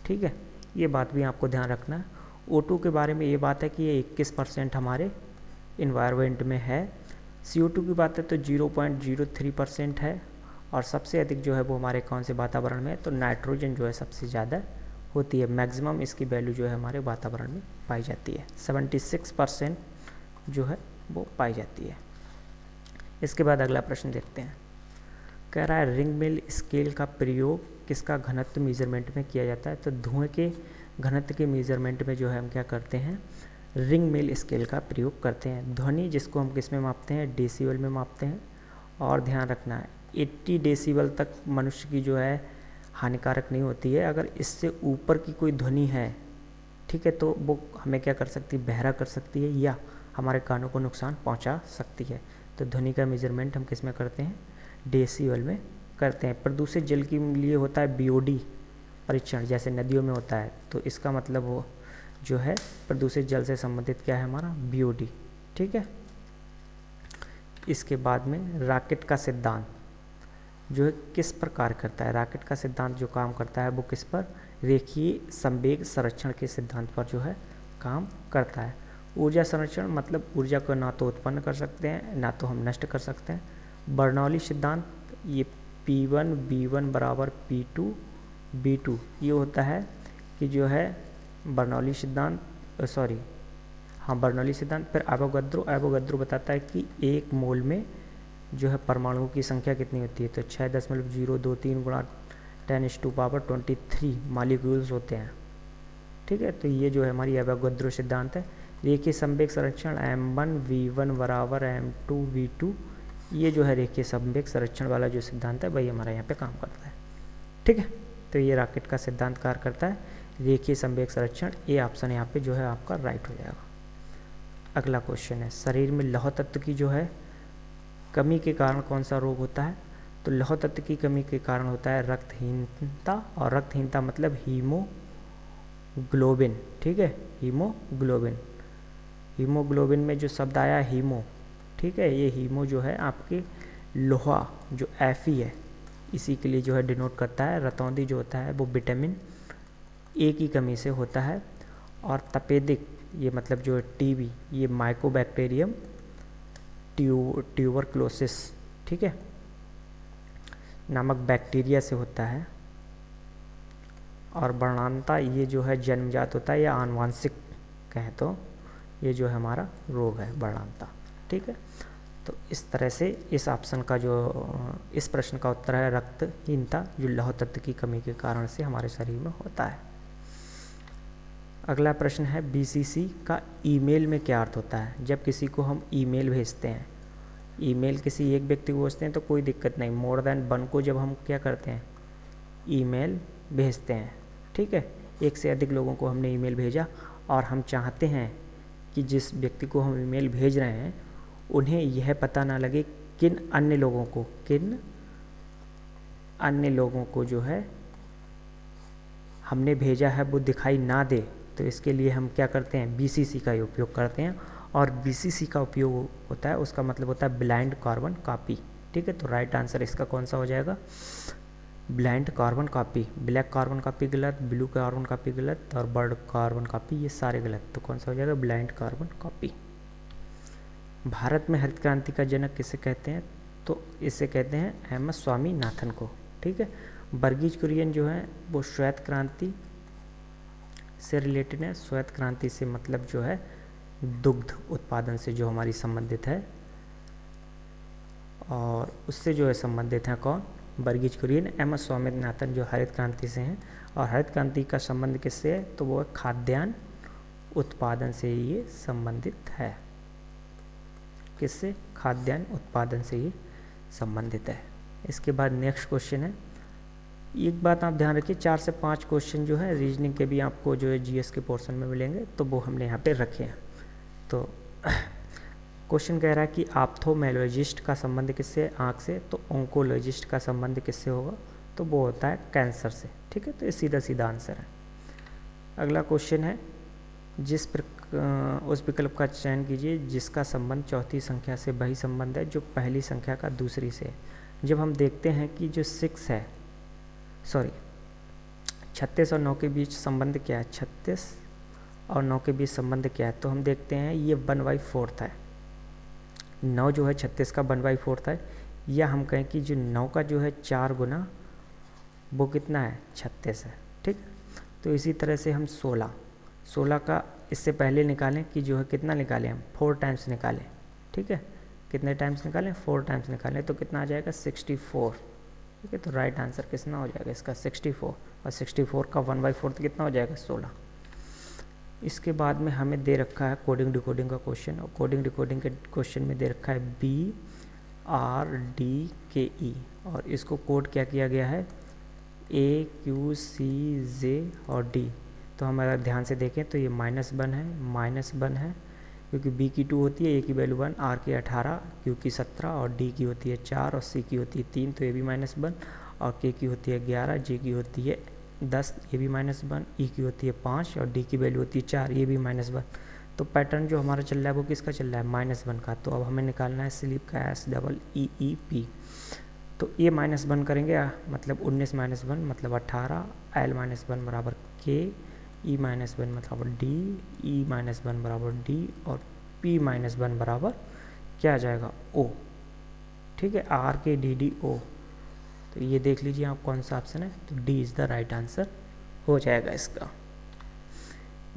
ठीक है, ये बात भी आपको ध्यान रखना है। O2 के बारे में ये बात है कि ये 21% हमारे इन्वायरमेंट में है। CO2 की बात है तो 0.03% है। और सबसे अधिक जो है वो हमारे कौन से वातावरण में है, तो नाइट्रोजन जो है सबसे ज़्यादा होती है। मैक्सिमम इसकी वैल्यू जो है हमारे वातावरण में पाई जाती है, 76% जो है वो पाई जाती है। इसके बाद अगला प्रश्न देखते हैं। कह रहा है रिंग मिल स्केल का प्रयोग किसका घनत्व मेजरमेंट में किया जाता है? तो धुएं के घनत्व के मेजरमेंट में जो है हम क्या करते हैं, रिंग मिल स्केल का प्रयोग करते हैं। ध्वनि जिसको हम किस में मापते हैं, डेसिबल में मापते हैं। और ध्यान रखना है 80 डेसिबल तक मनुष्य की जो है हानिकारक नहीं होती है। अगर इससे ऊपर की कोई ध्वनि है, ठीक है, तो वो हमें क्या कर सकती है, बहरा कर सकती है या हमारे कानों को नुकसान पहुंचा सकती है। तो ध्वनि का मेजरमेंट हम किस में करते हैं, डेसिबल में करते हैं। प्रदूषित जल के लिए होता है BOD परीक्षण, जैसे नदियों में होता है। तो इसका मतलब वो जो है प्रदूषित जल से संबंधित क्या है हमारा, BOD। ठीक है, इसके बाद में रॉकेट का सिद्धांत जो है किस पर कार्य करता है। रॉकेट का सिद्धांत जो काम करता है वो किस पर, रेखीय संवेग संरक्षण के सिद्धांत पर जो है काम करता है। ऊर्जा संरक्षण मतलब ऊर्जा को ना तो उत्पन्न कर सकते हैं ना तो हम नष्ट कर सकते हैं। बर्नौली सिद्धांत, ये P1 B1 बराबर P2 B2 ये होता है कि जो है बर्नौली सिद्धांत, बर्नौली सिद्धांत। फिर एवोगैड्रो बताता है कि एक मोल में जो है परमाणुओं की संख्या कितनी होती है, तो 6.023 गुणा 10⁻23 मॉलिक्यूल्स होते हैं। ठीक है, तो ये जो है हमारी एवोगैड्रो सिद्धांत है। रेखीय संवेग संरक्षण M1 V1 बराबर M2 V2, ये जो है रेखीय संवेग संरक्षण वाला जो सिद्धांत है वही हमारा यहाँ पे काम करता है। ठीक है, तो ये रॉकेट का सिद्धांत कार्य करता है, रेखीय संवेग संरक्षण। ये ऑप्शन यहाँ पे जो है आपका राइट हो जाएगा। अगला क्वेश्चन है, शरीर में लौह तत्व की जो है कमी के कारण कौन सा रोग होता है? तो लौह तत्व की कमी के कारण होता है रक्तहीनता। और रक्तहीनता मतलब हीमोग्लोबिन। ठीक है, हीमोग्लोबिन में जो शब्द आया हीमो, ठीक है, ये हीमो जो है आपके लोहा जो Fe है इसी के लिए जो है डिनोट करता है। रतौंधी जो होता है वो विटामिन A की कमी से होता है। और तपेदिक ये मतलब जो TB ये माइकोबैक्टीरियम ट्यूबरक्लोसिस, ठीक है, नामक बैक्टीरिया से होता है। और वर्णांता ये जो है जन्मजात होता है या आनुवांशिक कहें तो ये जो है हमारा रोग है वर्णांता। ठीक है, तो इस तरह से इस ऑप्शन का जो इस प्रश्न का उत्तर है रक्तहीनता, जो लौह तत्व की कमी के कारण से हमारे शरीर में होता है। अगला प्रश्न है BCC का ईमेल में क्या अर्थ होता है? जब किसी को हम ईमेल भेजते हैं, ईमेल किसी एक व्यक्ति को भेजते हैं तो कोई दिक्कत नहीं। मोर देन 1 को जब हम क्या करते हैं, ईमेल भेजते हैं, ठीक है, एक से अधिक लोगों को हमने ईमेल भेजा और हम चाहते हैं कि जिस व्यक्ति को हम ईमेल भेज रहे हैं उन्हें यह पता ना लगे किन अन्य लोगों को जो है हमने भेजा है वो दिखाई ना दे। तो इसके लिए हम क्या करते हैं, BCC का उपयोग करते हैं। और BCC का उपयोग होता है, उसका मतलब होता है ब्लाइंड कार्बन कॉपी। ठीक है, तो राइट आंसर इसका कौन सा हो जाएगा, blind carbon copy. Black carbon copy गलत, ब्लू कार्बन कॉपी गलत और बर्ड कार्बन कॉपी ये सारे गलत। तो कौन सा हो जाएगा, ब्लाइंड कार्बन कॉपी। भारत में हरित क्रांति का जनक किसे कहते हैं? तो इसे कहते हैं MS स्वामीनाथन को। ठीक है, वर्गीज कुरियन जो है वो श्वेत क्रांति से रिलेटेड है। श्वेत क्रांति से मतलब जो है दुग्ध उत्पादन से जो हमारी संबंधित है। और उससे जो है संबंधित हैं कौन, वर्गीज कुरियन, एम एस स्वामीनाथन जो हरित क्रांति से हैं। और हरित क्रांति का संबंध किससे है, तो वो खाद्यान्न उत्पादन से ये संबंधित है। किससे, खाद्यान्न उत्पादन से ये संबंधित है। इसके बाद नेक्स्ट क्वेश्चन है, एक बात आप ध्यान रखिए, 4 से 5 क्वेश्चन जो है रीजनिंग के भी आपको जो है जीएस के पोर्शन में मिलेंगे, तो वो हमने यहाँ पे रखे हैं। तो क्वेश्चन कह रहा है कि ऑप्थोमेलोजिस्ट का संबंध किससे है, आँख से, तो ओंकोलॉजिस्ट का संबंध किससे होगा, तो वो होता है कैंसर से। ठीक है, तो ये सीधा सीधा आंसर है। अगला क्वेश्चन है, उस विकल्प का चयन कीजिए जिसका संबंध चौथी संख्या से वही संबंध है जो पहली संख्या का दूसरी से है। जब हम देखते हैं कि जो 36 और 9 के बीच संबंध क्या है, 36 और 9 के बीच संबंध क्या है, तो हम देखते हैं ये 1/4 है। 9 जो है 36 का 1/4 है, या हम कहें कि जो 9 का जो है 4 गुना वो कितना है, 36 है। ठीक, तो इसी तरह से हम 16 का इससे पहले निकालें कि जो है कितना निकालें हम, 4 टाइम्स निकालें। ठीक है, कितने टाइम्स निकालें, 4 टाइम्स निकालें, तो कितना आ जाएगा 64। ठीक है, तो राइट आंसर कितना हो जाएगा इसका 64, और 64 का 1/4 कितना हो जाएगा 16। इसके बाद में हमें दे रखा है कोडिंग डिकोडिंग का क्वेश्चन, और कोडिंग डिकोडिंग के क्वेश्चन में दे रखा है BRDKE, और इसको कोड क्या किया गया है, AQCJ और D। तो हम अगर ध्यान से देखें तो ये -1 है, क्योंकि B की 2 होती है, A की वैल्यू 1, R की 18, Q की 17 और D की होती है 4 और C की होती है 3, तो ये भी -1, और K की होती है 11, J की होती है 10, ये भी -1, E की होती है 5 और D की वैल्यू होती है 4, ये भी -1। तो पैटर्न जो हमारा चल रहा है वो किसका चल रहा है, -1 का। तो अब हमें निकालना है स्लीप का SEEP। तो ये -1 करेंगे, मतलब 19 - 1 मतलब 18, L - 1 बराबर K, E - 1 बराबर D, E - 1 बराबर D, और P - 1 बराबर क्या आ जाएगा, O। ठीक है, RKDDO। तो ये देख लीजिए आप कौन सा ऑप्शन है, तो D is the right answer हो जाएगा इसका।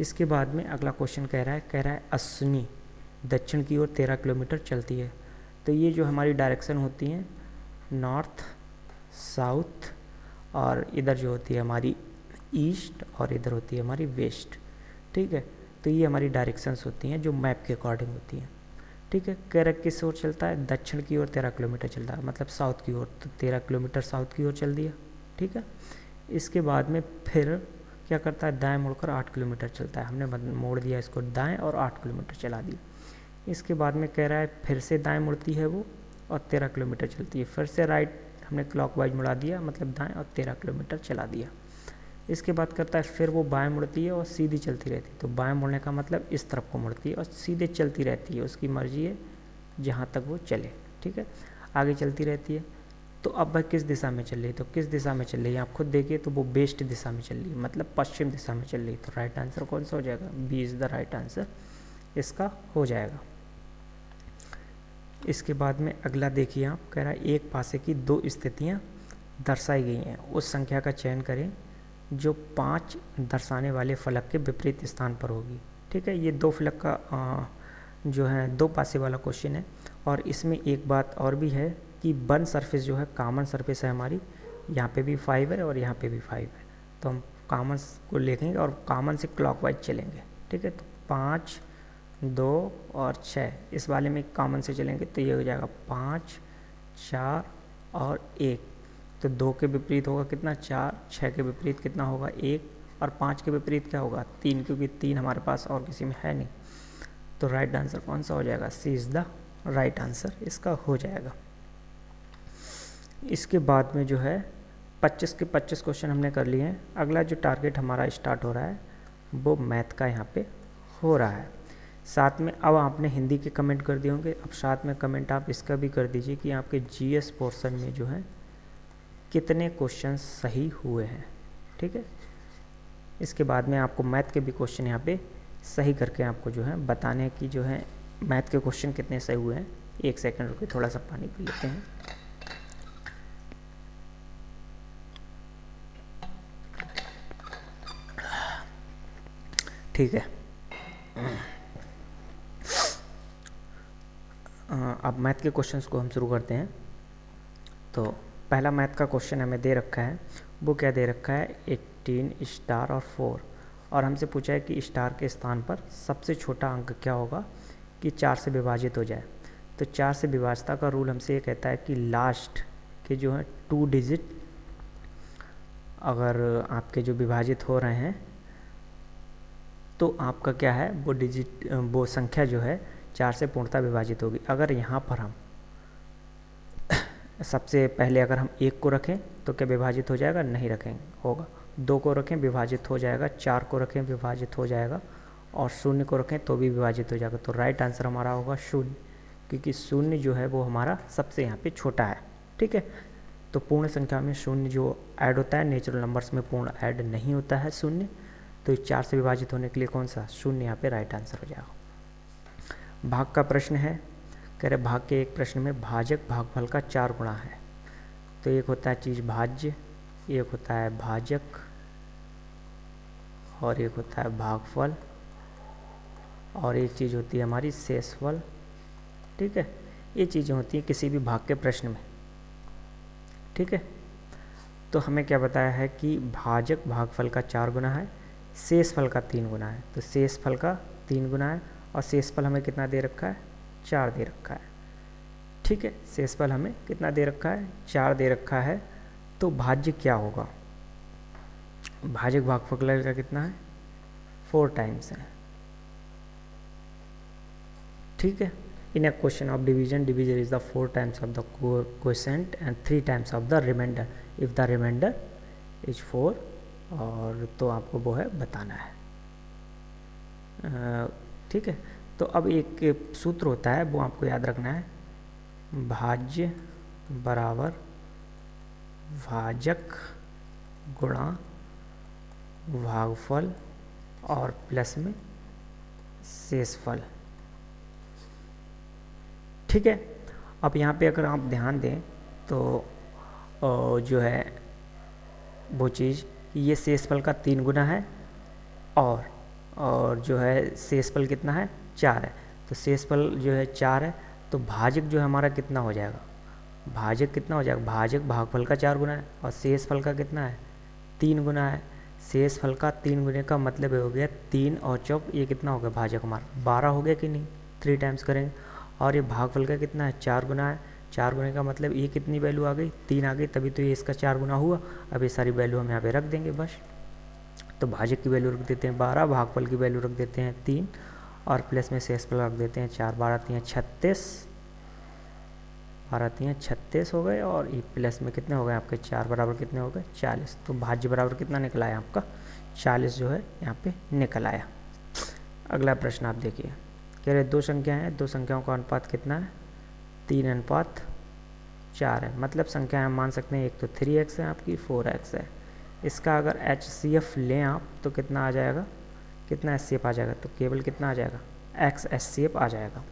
इसके बाद में अगला क्वेश्चन कह रहा है अश्विनी दक्षिण की ओर 13 किलोमीटर चलती है। तो ये जो हमारी डायरेक्शन होती हैं, नॉर्थ, साउथ, और इधर जो होती है हमारी ईस्ट, और इधर होती है हमारी वेस्ट। ठीक है, तो ये हमारी डायरेक्शंस होती हैं जो मैप के अकॉर्डिंग होती हैं। ठीक है, कह रहा किस ओर चलता है, दक्षिण की ओर 13 किलोमीटर चलता है, मतलब साउथ की ओर, तो 13 किलोमीटर साउथ की ओर चल दिया। ठीक है, इसके बाद में फिर क्या करता है, दाएं मुड़कर 8 किलोमीटर चलता है। हमने मोड़ दिया इसको दाएं और 8 किलोमीटर चला दिया। इसके बाद में कह रहा है फिर से दाएं मुड़ती है वो और 13 किलोमीटर चलती है, फिर से राइट हमने क्लॉकवाइज मुड़ा दिया, मतलब दाएं, और 13 किलोमीटर चला दिया। इसके बाद करता है फिर वो बाएं मुड़ती है और सीधी चलती रहती है। तो बाएं मुड़ने का मतलब इस तरफ को मुड़ती है और सीधे चलती रहती है, उसकी मर्जी है जहाँ तक वो चले। ठीक है, आगे चलती रहती है। तो अब वह किस दिशा में चल रही है, तो किस दिशा में चल रही है आप खुद देखिए, तो वो वेस्ट दिशा में चल रही है, मतलब पश्चिम दिशा में चल रही है। तो राइट आंसर कौन सा हो जाएगा, B is the right answer इसका हो जाएगा। इसके बाद में अगला देखिए, आप कह रहा है एक पासे की 2 स्थितियाँ दर्शाई गई हैं, उस संख्या का चयन करें जो 5 दर्शाने वाले फलक के विपरीत स्थान पर होगी। ठीक है, ये 2 फलक का जो है 2 पासे वाला क्वेश्चन है। और इसमें एक बात और भी है कि वन सरफेस जो है कॉमन सरफेस है हमारी, यहाँ पे भी 5 है और यहाँ पे भी 5 है। तो हम कॉमन को लेंगे और कॉमन से क्लॉकवाइज चलेंगे। ठीक है, तो 5, 2 और 6 इस वाले में कॉमन से चलेंगे, तो ये हो जाएगा 5, 4 और 1। तो 2 के विपरीत होगा कितना, 4, 6 के विपरीत कितना होगा 1, और 5 के विपरीत क्या होगा 3, क्योंकि 3 हमारे पास और किसी में है नहीं। तो राइट आंसर कौन सा हो जाएगा, सी इज़ द राइट आंसर इसका हो जाएगा। इसके बाद में जो है 25 के 25 क्वेश्चन हमने कर लिए हैं। अगला जो टारगेट हमारा स्टार्ट हो रहा है वो मैथ का यहाँ पे हो रहा है। साथ में अब आपने हिंदी के कमेंट कर दिए होंगे, अब साथ में कमेंट आप इसका भी कर दीजिए कि आपके जीएस पोर्शन में जो है कितने क्वेश्चन सही हुए हैं। ठीक है, इसके बाद में आपको मैथ के भी क्वेश्चन यहाँ पे सही करके आपको जो है बताने की जो है मैथ के क्वेश्चन कितने सही हुए हैं। 1 सेकंड रुके, थोड़ा सा पानी पी लेते हैं। ठीक है, अब अब मैथ के क्वेश्चंस को हम शुरू करते हैं। तो पहला मैथ का क्वेश्चन हमें दे रखा है, वो क्या दे रखा है 18 स्टार और 4, और हमसे पूछा है कि स्टार के स्थान पर सबसे छोटा अंक क्या होगा कि 4 से विभाजित हो जाए। तो 4 से विभाजता का रूल हमसे ये कहता है कि लास्ट के जो है 2 डिजिट अगर आपके जो विभाजित हो रहे हैं तो आपका क्या है वो संख्या जो है 4 से पूर्णतः विभाजित होगी। अगर यहाँ पर हम सबसे पहले अगर हम 1 को रखें तो क्या विभाजित हो जाएगा, नहीं रखेंगे होगा। 2 को रखें विभाजित हो जाएगा, 4 को रखें विभाजित हो जाएगा, और 0 को रखें तो भी विभाजित हो जाएगा। तो राइट आंसर हमारा होगा 0, क्योंकि 0 जो है वो हमारा सबसे यहाँ पे छोटा है। ठीक है, तो पूर्ण संख्या में 0 जो ऐड होता है, नेचुरल नंबर्स में पूर्ण ऐड नहीं होता है 0, तो 4 से विभाजित होने के लिए कौन सा 0 यहाँ पे राइट आंसर हो जाएगा। भाग का प्रश्न है, कह रहे भाग के एक प्रश्न में भाजक भागफल का 4 गुणा है। तो एक होता है चीज भाज्य, एक होता है भाजक, और एक होता है भागफल, और एक चीज़ होती है हमारी शेषफल। ठीक है, ये चीज़ें होती हैं किसी भी भाग के प्रश्न में। ठीक है, तो हमें क्या बताया है कि भाजक भागफल का 4 गुना है, शेषफल का 3 गुना है। तो शेषफल का 3 गुना है, और शेषफल हमें कितना दे रखा है 4 दे रखा है। ठीक है, शेषफल हमें कितना दे रखा है 4 दे रखा है। तो भाज्य क्या होगा, भाजक भागफल का कितना है 4 टाइम्स है। ठीक है, इन a question of division, divisor is the 4 times of the quotient and 3 times of the remainder if the remainder is 4, और तो आपको वो है बताना है। ठीक है, तो अब एक सूत्र होता है वो आपको याद रखना है, भाज्य बराबर भाजक गुणा भागफल और प्लस में शेषफल। ठीक है, अब यहाँ पे अगर आप ध्यान दें तो जो है वो चीज़ ये शेषफल का 3 गुना है, और जो है शेषफल कितना है 4 है। तो शेषफल जो है 4 है, तो भाजक जो है हमारा कितना हो जाएगा, भाजक कितना हो जाएगा, भाजक भागफल का 4 गुना है, और शेषफल का कितना है 3 गुना है। शेषफल का 3 गुने का मतलब हो गया 3 और 4, ये कितना हो गया भाजक हमारा 12 हो गया कि नहीं, 3 टाइम्स करेंगे। और ये भागफल का कितना है 4 गुना है, 4 गुने का मतलब ये कितनी वैल्यू आ गई 3 आ गई, तभी तो ये इसका 4 गुना हुआ। अब ये सारी वैल्यू हम यहाँ पे रख देंगे बस। तो भाजक की वैल्यू रख देते हैं 12, भागफल की वैल्यू रख देते हैं 3, और प्लस में शेषफल रख देते हैं 4। 12 3 36, 12 3 36 हो गए, और ये प्लस में कितने हो गए आपके 4 बराबर कितने हो गए 40। तो भाज्य बराबर कितना निकल आया आपका 40 जो है यहाँ पे निकल आया। अगला प्रश्न आप देखिए, कह रहे 2 संख्याएं हैं, 2 संख्याओं का अनुपात कितना है 3:4 है। मतलब संख्या हम मान सकते हैं एक तो 3x है आपकी, 4x है। इसका अगर HCF लें आप तो कितना आ जाएगा, कितना HCF आ जाएगा, तो केवल कितना आ जाएगा x HCF आ जाएगा,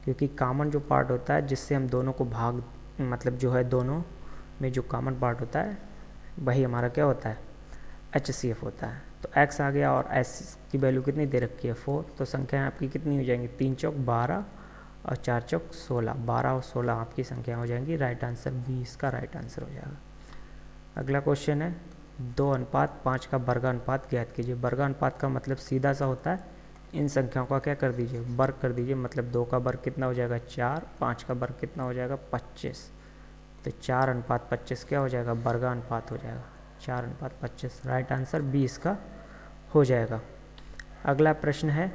क्योंकि कॉमन जो पार्ट होता है जिससे हम दोनों को भाग, मतलब जो है दोनों में जो कॉमन पार्ट होता है वही हमारा क्या होता है HCF होता है। तो x आ गया, और s की वैल्यू कितनी दे रखी है 4, तो संख्याएं आपकी कितनी हो जाएंगी 3 चौक 12 और 4 चौक 16, 12 और 16 आपकी संख्या हो जाएंगी। राइट आंसर 20 का राइट आंसर हो जाएगा। अगला क्वेश्चन है 2:5 का वर्गानुपात ज्ञात कीजिए। वर्गानुपात का मतलब सीधा सा होता है इन संख्याओं का क्या कर दीजिए वर्ग कर दीजिए, मतलब 2 का वर्ग कितना हो जाएगा 4, 5 का वर्ग कितना हो जाएगा 25। तो 4:25 क्या हो जाएगा वर्गानुपात हो जाएगा 4:25। राइट आंसर 20 का हो जाएगा। अगला प्रश्न है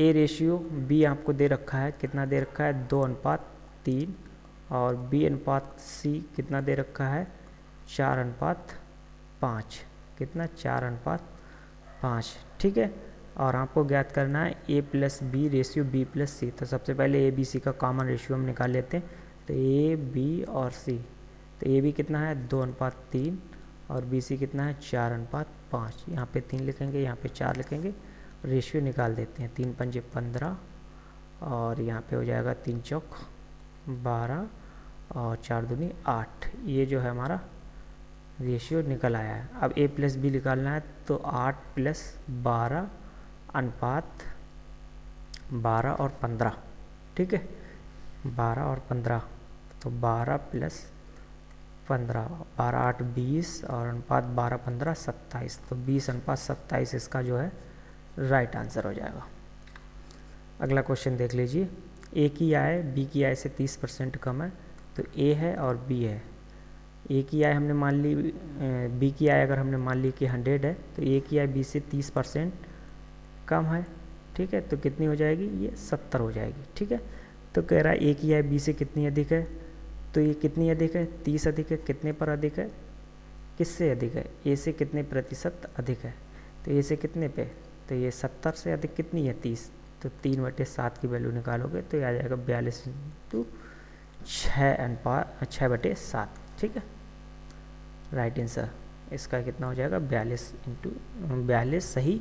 A/B आपको दे रखा है, कितना दे रखा है 2:3, और B/C कितना दे रखा है 4:5, कितना 4:5। ठीक है, और आपको ज्ञात करना है A+B/B+C। तो सबसे पहले ABC का कॉमन रेशियो हम निकाल लेते हैं। तो A, B और C, तो AB कितना है 2:3, और BC कितना है 4:5। यहाँ पे 3 लिखेंगे, यहाँ पे 4 लिखेंगे, रेशियो निकाल देते हैं। 3 पंजे 15, और यहाँ पे हो जाएगा 3 चौक 12, और 4 दूनी 8। ये जो है हमारा रेशियो निकल आया है। अब A+B निकालना है, तो 8 + 12 अनुपात 12 और 15। ठीक है, 12 और 15, तो 12 प्लस 15, 12 8 20 और अनुपात 12 15 27, तो 20:27 इसका जो है राइट आंसर हो जाएगा। अगला क्वेश्चन देख लीजिए, ए की आय बी की आय से 30% कम है, तो ए है और बी है। ए की आय हमने मान ली, बी की आय अगर हमने मान ली कि 100 है, तो ए की आय बी से 30% कम है, ठीक है, तो कितनी हो जाएगी, ये 70 हो जाएगी, ठीक है। तो कह रहा है ए की आय बी से कितनी अधिक है, तो ये कितनी अधिक है, 30 अधिक है, कितने पर अधिक है, किससे अधिक है, ए से कितने प्रतिशत अधिक है, तो ए से कितने पे, तो ये 70 से अधिक कितनी है, 30, तो 3/7 की वैल्यू निकालोगे तो ये आ जाएगा 42/6, ठीक है। राइट आंसर इसका कितना हो जाएगा, 42 सही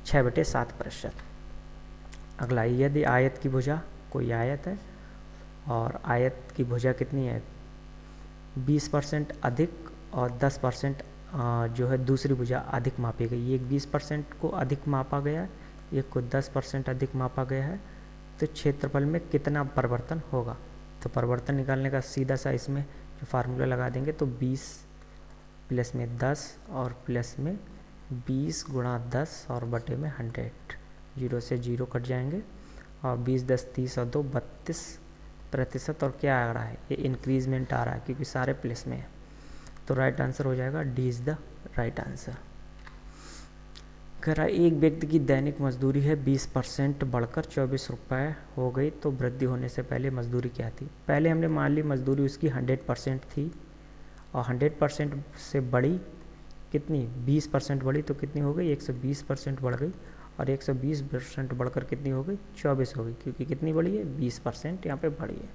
6/7%। अगला, यदि आयत की भुजा, कोई आयत है और आयत की भुजा कितनी है, 20% अधिक और 10% जो है दूसरी भुजा अधिक मापी गई, एक 20% को अधिक मापा गया है, एक को 10% अधिक मापा गया है, तो क्षेत्रफल में कितना परिवर्तन होगा। तो परिवर्तन निकालने का सीधा सा इसमें जो फार्मूला लगा देंगे, तो 20 प्लस में 10 और प्लस में 20 गुणा 10 और बटे में 100, 0 से 0 कट जाएंगे और 20 10 30 और 2 32%, और क्या आ रहा है, ये इंक्रीजमेंट आ रहा है क्योंकि सारे प्लस में है, तो राइट आंसर हो जाएगा D is the right answer. कह रहा है एक व्यक्ति की दैनिक मजदूरी है 20% बढ़कर 24 रुपये हो गई, तो वृद्धि होने से पहले मजदूरी क्या थी। पहले हमने मान ली मजदूरी उसकी 100% थी और 100% से बढ़ी कितनी, 20% बढ़ी, तो कितनी हो गई, 120% बढ़ गई, और 120% बढ़कर कितनी हो गई, 24 हो गई, क्योंकि कितनी बढ़ी है, 20% यहाँ पे बढ़ी है,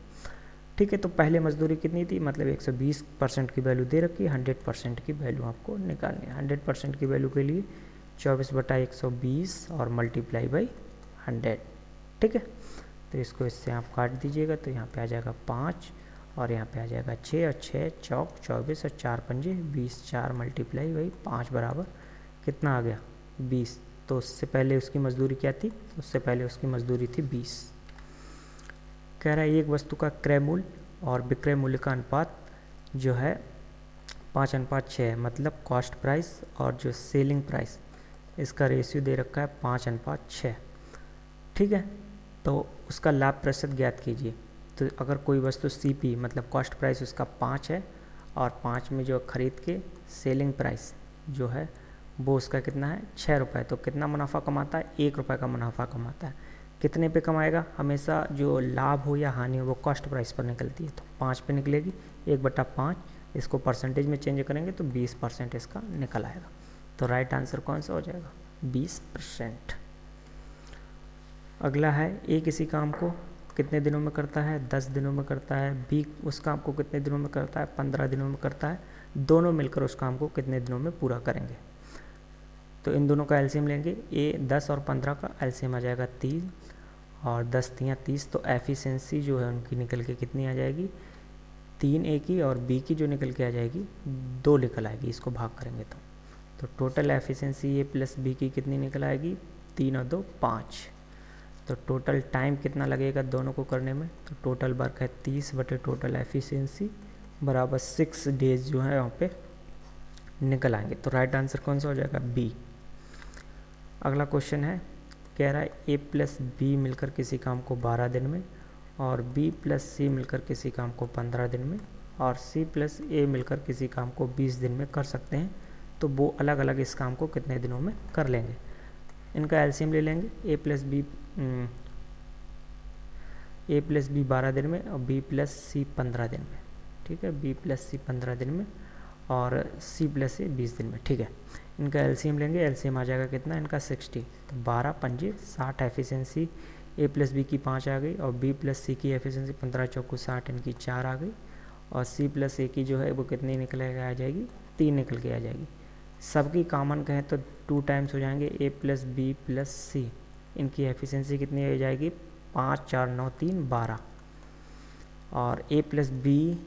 ठीक है। तो पहले मजदूरी कितनी थी, मतलब 120% की वैल्यू दे रखी है, 100% की वैल्यू आपको निकालनी है। 100% की वैल्यू के लिए 24/120 और मल्टीप्लाई बाई 100, ठीक है। तो इसको इससे आप काट दीजिएगा, तो यहाँ पे आ जाएगा 5 और यहाँ पे आ जाएगा 6 और 6 चौक 24 और 4 पंजे 20, 4 मल्टीप्लाई बाई 5 बराबर कितना आ गया, 20। तो उससे पहले उसकी मजदूरी क्या थी, उससे पहले उसकी मजदूरी थी 20। कह रहा है एक वस्तु का क्रय मूल्य और विक्रय मूल्य का अनुपात जो है 5:6 है, मतलब कॉस्ट प्राइस और जो सेलिंग प्राइस, इसका रेशियो दे रखा है 5:6, ठीक है। तो उसका लाभ प्रतिशत ज्ञात कीजिए। तो अगर कोई वस्तु CP मतलब कॉस्ट प्राइस उसका 5 है और 5 में जो खरीद के सेलिंग प्राइस जो है वो उसका कितना है, 6 रुपये, तो कितना मुनाफा कमाता है, 1 रुपये का मुनाफा कमाता है। कितने पे कमाएगा, हमेशा जो लाभ हो या हानि हो वो कॉस्ट प्राइस पर निकलती है, तो 5 पे निकलेगी, 1/5, इसको परसेंटेज में चेंज करेंगे तो 20% इसका निकल आएगा। तो राइट आंसर कौन सा हो जाएगा, 20%। अगला है ए किसी काम को कितने दिनों में करता है, 10 दिनों में करता है, बी उस काम को कितने दिनों में करता है, 15 दिनों में करता है, दोनों मिलकर उस काम को कितने दिनों में पूरा करेंगे। तो इन दोनों का एलसीएम लेंगे, ए 10 और 15 का एलसीएम आ जाएगा 3 और 10 3 30, तो एफिशिएंसी जो है उनकी निकल के कितनी आ जाएगी, 3 ए की और बी की जो निकल के आ जाएगी 2 निकल आएगी, इसको भाग करेंगे तो टोटल एफिशिएंसी ए प्लस बी की कितनी निकल आएगी, 3 और 2 5। तो टोटल टाइम कितना लगेगा दोनों को करने में, तो टोटल वर्क है 30 बटे टोटल एफिशिएंसी बराबर 6 डेज जो है यहाँ पे निकल आएंगे। तो राइट आंसर कौन सा हो जाएगा, बी। अगला क्वेश्चन है, कह रहा है ए प्लस बी मिलकर किसी काम को 12 दिन में और बी प्लस सी मिलकर किसी काम को 15 दिन में और सी प्लस ए मिलकर किसी काम को 20 दिन में कर सकते हैं, तो वो अलग अलग इस काम को कितने दिनों में कर लेंगे। इनका एलसीएम ले लेंगे, ए प्लस बी 12 दिन में और बी प्लस सी 15 दिन में, ठीक है, बी प्लस सी 15 दिन में और सी प्लस ए 20 दिन में, ठीक है। इनका एलसीएम लेंगे, एलसीएम आ जाएगा कितना इनका 60, तो 12 पंजे 60 एफिशिएंसी ए प्लस बी की 5 आ गई और बी प्लस सी की एफिशिएंसी 15 चौको 60, इनकी 4 आ गई और सी प्लस ए की जो है वो कितनी निकल के आ जाएगी, 3 निकल के आ जाएगी। सबकी कॉमन कहें तो 2 टाइम्स हो जाएंगे, ए प्लस बी प्लस सी, इनकी एफिशिएंसी कितनी हो जाएगी, 5 4 9 3 12 और ए प्लस बी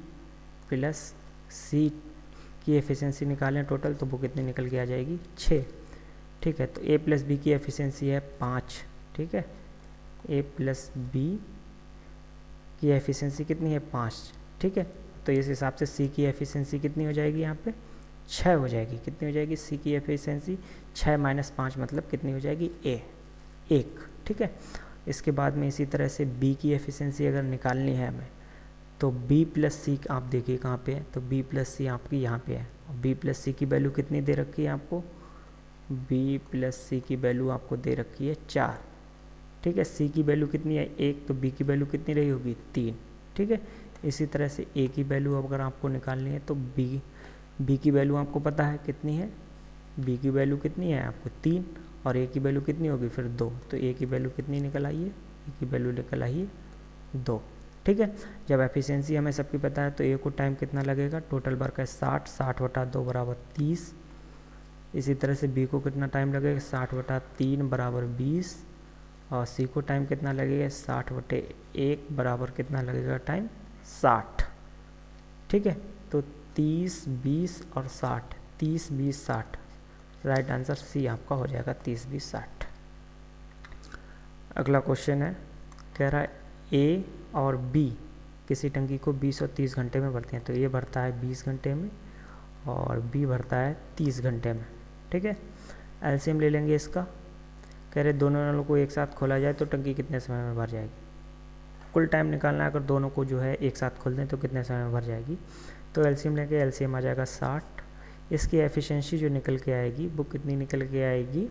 प्लस सी की एफिशिएंसी निकालें टोटल, तो वो कितनी निकल के आ जाएगी, 6, ठीक है। तो ए प्लस बी की एफिशिएंसी है 5, ठीक है, ए प्लस बी की एफिशिएंसी कितनी है 5, ठीक है। तो इस हिसाब से सी की एफिशिएंसी कितनी हो जाएगी यहाँ पे 6 हो जाएगी। कितनी हो जाएगी सी की एफिशिएंसी 6 - 5 मतलब कितनी हो जाएगी ए 1, ठीक है। इसके बाद में इसी तरह से बी की एफिशिएंसी अगर निकालनी है हमें तो बी प्लस सी आप देखिए कहाँ पे है, तो बी प्लस सी आपकी यहाँ पे है। बी प्लस सी की वैल्यू कितनी दे रखी है आपको, बी प्लस सी की वैल्यू आपको दे रखी है 4, ठीक है। सी की वैल्यू कितनी है 1, तो बी की वैल्यू कितनी रही होगी 3, ठीक है। इसी तरह से ए की वैल्यू अगर आपको निकालनी है तो बी की वैल्यू आपको पता है कितनी है, बी की वैल्यू कितनी है आपको 3 और ए की वैल्यू कितनी होगी फिर 2, तो ए की वैल्यू कितनी निकल आई है, ए की वैल्यू निकल आई है 2, ठीक है। जब एफिशिएंसी हमें सबकी पता है तो ए को टाइम कितना लगेगा, टोटल वर्क है 60, 60 बटा 2 बराबर 30। इसी तरह से बी को कितना टाइम लगेगा 60 बटा 3 बराबर 20 और सी को टाइम कितना लगेगा 60 बटे 1 बराबर कितना लगेगा टाइम 60, ठीक है। तो 30, 20 और 60, 30, 20, 60, राइट आंसर सी आपका हो जाएगा 30, 20, 60। अगला क्वेश्चन है, कह रहा है ए और बी किसी टंकी को 20 और 30 घंटे में भरते हैं। तो ए भरता है 20 घंटे में और बी भरता है 30 घंटे में, ठीक है। एलसीएम ले लेंगे इसका। कह रहे दोनों नलों को एक साथ खोला जाए तो टंकी कितने समय में भर जाएगी। कुल टाइम निकालना है, अगर दोनों को जो है एक साथ खोल दें तो कितने समय में भर जाएगी। तो एलसीएम लेंगे, एलसीएम आ जाएगा 60। इसकी एफिशिएंसी जो निकल के आएगी वो कितनी निकल के आएगी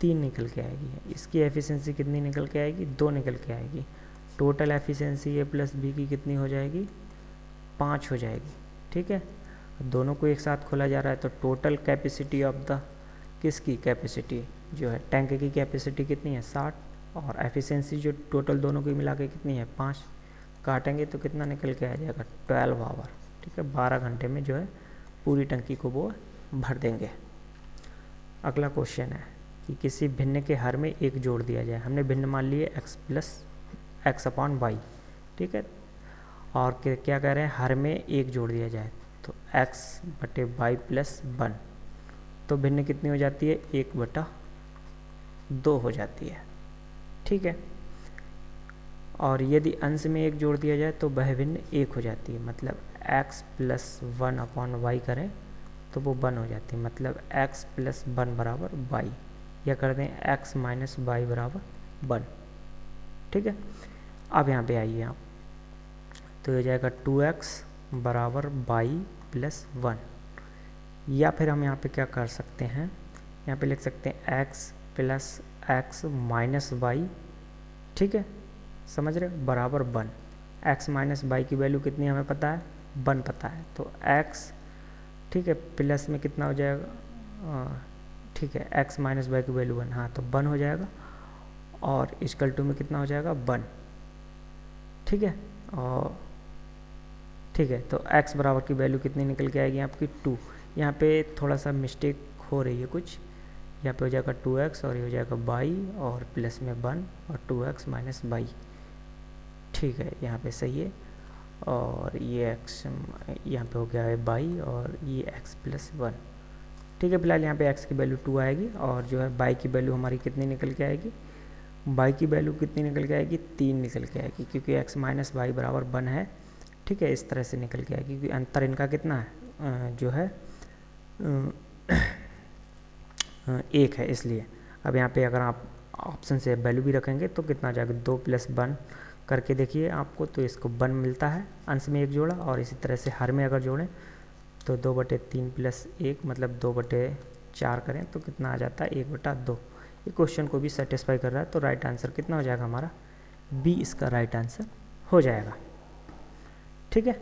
3 निकल के आएगी। इसकी एफिशिएंसी कितनी निकल के आएगी 2 निकल के आएगी। टोटल एफिशिएंसी ए प्लस बी की कितनी हो जाएगी 5 हो जाएगी, ठीक है। दोनों को एक साथ खोला जा रहा है तो टोटल कैपेसिटी ऑफ द किसकी कैपेसिटी जो है टैंक की कैपेसिटी कितनी है 60 और एफिशिएंसी जो टोटल दोनों की मिला के कितनी है 5, काटेंगे तो कितना निकल के आ जाएगा 12 आवर, ठीक है। 12 घंटे में जो है पूरी टंकी को वो भर देंगे। अगला क्वेश्चन है कि किसी भिन्न के हर में एक जोड़ दिया जाए। हमने भिन्न मान लिए x plus x upon y, ठीक है। और क्या कह रहे हैं हर में एक जोड़ दिया जाए तो x बटे वाई प्लस 1, तो भिन्न कितनी हो जाती है 1/2 हो जाती है, ठीक है। और यदि अंश में एक जोड़ दिया जाए तो वह भिन्न 1 हो जाती है। मतलब x प्लस 1 अपॉन वाई करें तो वो 1 हो जाती है। मतलब x प्लस 1 बराबर वाई, या कर दें x माइनस वाई बराबर 1, ठीक है। अब यहाँ पे आइए आप, तो ये जाएगा 2x बराबर वाई प्लस 1, या फिर हम यहाँ पे क्या कर सकते हैं, यहाँ पे लिख सकते हैं x plus x minus y, ठीक है। समझ रहे हो बराबर 1। x माइनस वाई की वैल्यू कितनी हमें पता है 1 पता है, तो x, ठीक है, प्लस में कितना हो जाएगा, ठीक है, x माइनस वाई की वैल्यू 1, हाँ तो 1 हो जाएगा और इक्वल टू में कितना हो जाएगा 1, ठीक है। और ठीक है, तो x बराबर की वैल्यू कितनी निकल के आएगी आपकी 2। यहाँ पे थोड़ा सा मिस्टेक हो रही है कुछ, यहाँ पे हो जाएगा 2x और ये हो जाएगा वाई और प्लस में 1 और 2x माइनस वाई, ठीक है, यहाँ पे सही है। और ये x यहाँ पे हो गया है वाई और ये x प्लस 1, ठीक है। फिलहाल यहाँ पे x की वैल्यू 2 आएगी और जो है वाई की वैल्यू हमारी कितनी निकल के आएगी, वाई की वैल्यू कितनी निकल के आएगी 3 निकल के आएगी, क्योंकि x माइनस वाई बराबर 1 है, ठीक है। इस तरह से निकल के आएगी क्योंकि अंतर इनका कितना है जो है 1 है, इसलिए। अब यहाँ पे अगर आप ऑप्शन से वैल्यू भी रखेंगे तो कितना आ जाएगा 2 प्लस 1 करके देखिए आपको, तो इसको 1 मिलता है, अंश में 1 जोड़ा। और इसी तरह से हर में अगर जोड़ें तो 2/3 प्लस 1 मतलब 2/4 करें तो कितना आ जाता है 1/2। ये क्वेश्चन को भी सेटिस्फाई कर रहा है, तो राइट आंसर कितना हो जाएगा हमारा बी, इसका राइट आंसर हो जाएगा, ठीक है।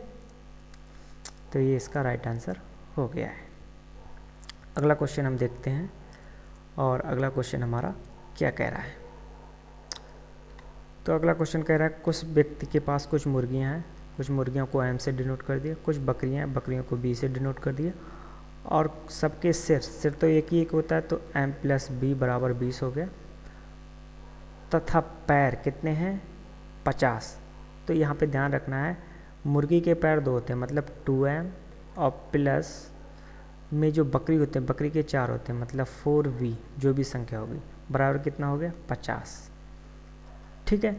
तो ये इसका राइट आंसर हो गया है। अगला क्वेश्चन हम देखते हैं, और अगला क्वेश्चन हमारा क्या कह रहा है। तो अगला क्वेश्चन कह रहा है कुछ व्यक्ति के पास कुछ मुर्गियां हैं, कुछ मुर्गियों को एम से डिनोट कर दिया, कुछ बकरियां हैं, बकरियों को बी से डिनोट कर दिया, और सबके सिर तो एक ही एक होता है, तो m प्लस बी बराबर 20 हो गया, तथा पैर कितने हैं 50। तो यहाँ पे ध्यान रखना है मुर्गी के पैर 2 होते हैं, मतलब 2m, और प्लस में जो बकरी होते हैं बकरी के 4 होते हैं, मतलब 4v जो भी संख्या होगी बराबर कितना हो गया 50, ठीक है।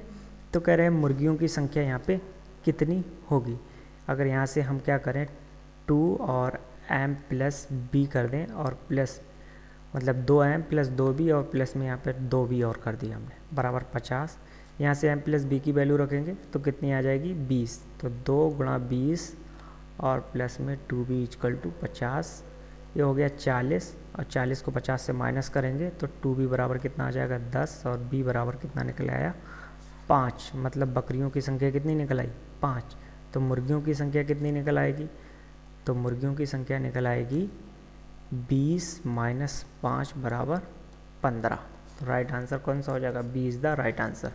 तो कह रहे हैं मुर्गियों की संख्या यहाँ पे कितनी होगी। अगर यहाँ से हम क्या करें 2 और m प्लस b कर दें और प्लस मतलब 2m प्लस 2b और प्लस में यहाँ पर 2b और कर दिया हमने बराबर 50। यहाँ से m प्लस b की वैल्यू रखेंगे तो कितनी आ जाएगी 20। तो 2 गुणा 20 और प्लस में 2b इक्वल टू 50, ये हो गया 40 और 40 को 50 से माइनस करेंगे तो 2b बराबर कितना आ जाएगा 10 और b बराबर कितना निकल आया 5। मतलब बकरियों की संख्या कितनी निकल आई 5। तो मुर्गियों की संख्या कितनी निकल आएगी, तो मुर्गियों की संख्या निकल आएगी 20 माइनस 5 बराबर 15। तो राइट आंसर कौन सा हो जाएगा, B is the right answer.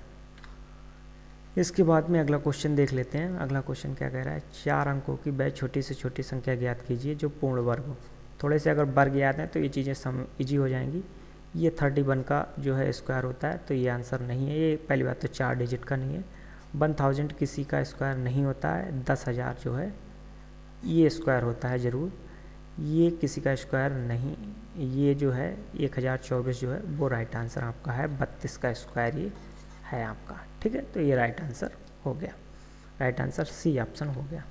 इसके बाद में अगला क्वेश्चन देख लेते हैं। अगला क्वेश्चन क्या कह रहा है, 4 अंकों की वह छोटी से छोटी संख्या ज्ञात कीजिए जो पूर्ण वर्ग हो। थोड़े से अगर वर्ग याद हैं तो ये चीज़ें ईजी हो जाएंगी। ये 31 का जो है स्क्वायर होता है, तो ये आंसर नहीं है। ये पहली बात तो 4 डिजिट का नहीं है। 1000 किसी का स्क्वायर नहीं होता है। 10,000 जो है ये स्क्वायर होता है ज़रूर, ये किसी का स्क्वायर नहीं। ये जो है 1024 जो है वो राइट आंसर आपका है। 32 का स्क्वायर ये है आपका, ठीक है। तो ये राइट आंसर हो गया, राइट आंसर सी ऑप्शन हो गया।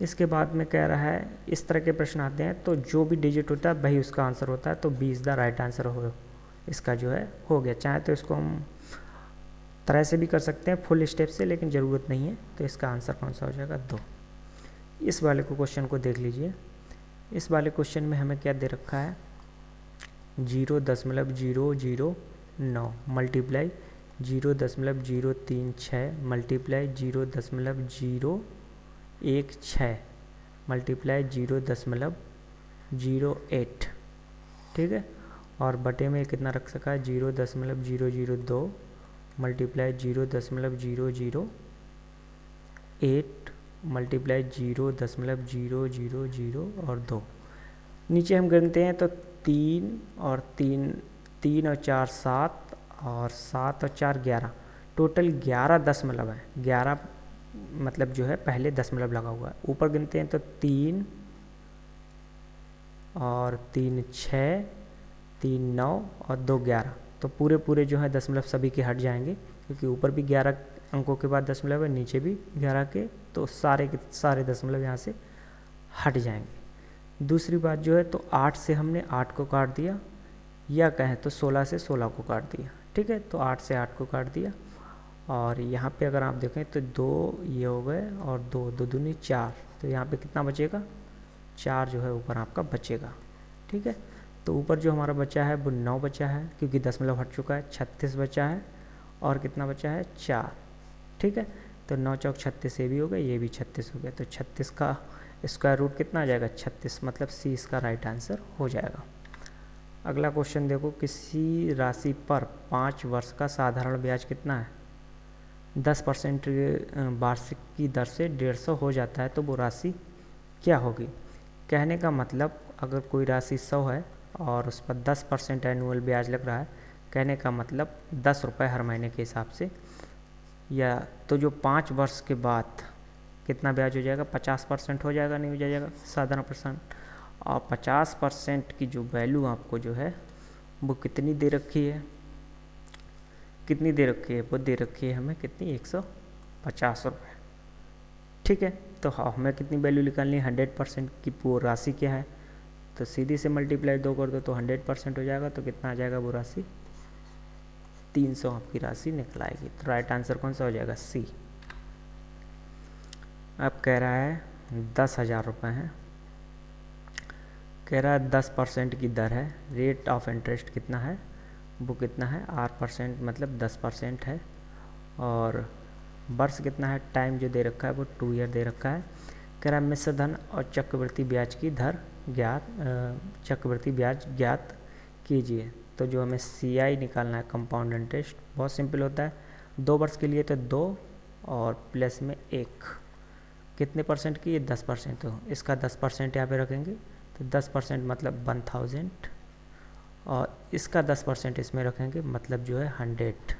इसके बाद में कह रहा है इस तरह के प्रश्न आते हैं तो जो भी डिजिट होता है वही उसका आंसर होता है, तो B is the right answer हो इसका जो है हो गया। चाहे तो इसको हम तरह से भी कर सकते हैं फुल स्टेप से, लेकिन ज़रूरत नहीं है। तो इसका आंसर कौन सा हो जाएगा 2। इस वाले को क्वेश्चन को देख लीजिए। इस वाले क्वेश्चन में हमें क्या दे रखा है 0.009 मल्टीप्लाई 0.036 मल्टीप्लाई 0.016 मल्टीप्लाई 0.08, ठीक है। और बटे में कितना रख सका है 0.002 मल्टीप्लाई 0.008 मल्टीप्लाई 0.000 और 2। नीचे हम गिनते हैं तो 3 और 4 7 और 7 और 4 11, टोटल 11 दशमलव है। 11 मतलब जो है पहले दशमलव लगा हुआ है। ऊपर गिनते हैं तो 3 और 3 6 3 9 और 2 11, तो पूरे जो है दशमलव सभी के हट जाएंगे, क्योंकि ऊपर भी 11 अंकों के बाद दशमलव है, नीचे भी 11 के, तो सारे के सारे दशमलव यहाँ से हट जाएंगे। दूसरी बात जो है तो 8 से हमने 8 को काट दिया, या कहें तो 16 से 16 को काट दिया, ठीक है। तो 8 से 8 को काट दिया। और यहाँ पे अगर आप देखें तो 2 ये हो गए और 2 दूनी 4, तो यहाँ पे कितना बचेगा 4 जो है ऊपर आपका बचेगा, ठीक है। तो ऊपर जो हमारा बचा है वो 9 बचा है, क्योंकि दशमलव हट चुका है। 36 बचा है और कितना बचा है 4, ठीक है। तो 9 चौक 36 ये भी हो गया, ये भी 36 हो गया। तो 36 का स्क्वायर रूट कितना आ जाएगा 36, मतलब सी इसका राइट आंसर हो जाएगा। अगला क्वेश्चन देखो, किसी राशि पर 5 वर्ष का साधारण ब्याज कितना है। 10% वार्षिक की दर से 150 हो जाता है, तो वो राशि क्या होगी। कहने का मतलब अगर कोई राशि 100 है और उस पर 10% एनुअल ब्याज लग रहा है, कहने का मतलब 10 रुपये हर महीने के हिसाब से, या तो जो 5 वर्ष के बाद कितना ब्याज हो जाएगा 50% हो जाएगा, नहीं हो जाएगा साधारण %। और 50% की जो वैल्यू आपको जो है वो कितनी दे रखी है, कितनी दे रखी है, वो दे रखी है हमें कितनी 150 रुपये, ठीक है। तो हमें कितनी वैल्यू निकालनी है 100% की वो राशि क्या है, तो सीधी से मल्टीप्लाई 2 कर दो तो 100% हो जाएगा। तो कितना आ जाएगा वो राशि 300 आपकी राशि निकल आएगी। तो राइट आंसर कौन सा हो जाएगा सी। अब कह रहा है 10,000 रुपये हैं, कह रहा है 10% की दर है, रेट ऑफ इंटरेस्ट कितना है, वो कितना है 8%, मतलब 10% है। और वर्ष कितना है, टाइम जो दे रखा है वो 2 ईयर दे रखा है। कह रहा है मिश्र धन और चक्रवृद्धि ब्याज की दर चक्रवृद्धि ब्याज ज्ञात कीजिए। तो जो हमें CI निकालना है कंपाउंड इंटरेस्ट, बहुत सिंपल होता है। 2 वर्ष के लिए तो 2 और प्लस में 1, कितने परसेंट की, ये 10%, तो इसका 10% यहाँ पे रखेंगे। तो 10% मतलब 1000 और इसका 10% इसमें रखेंगे, मतलब जो है 100।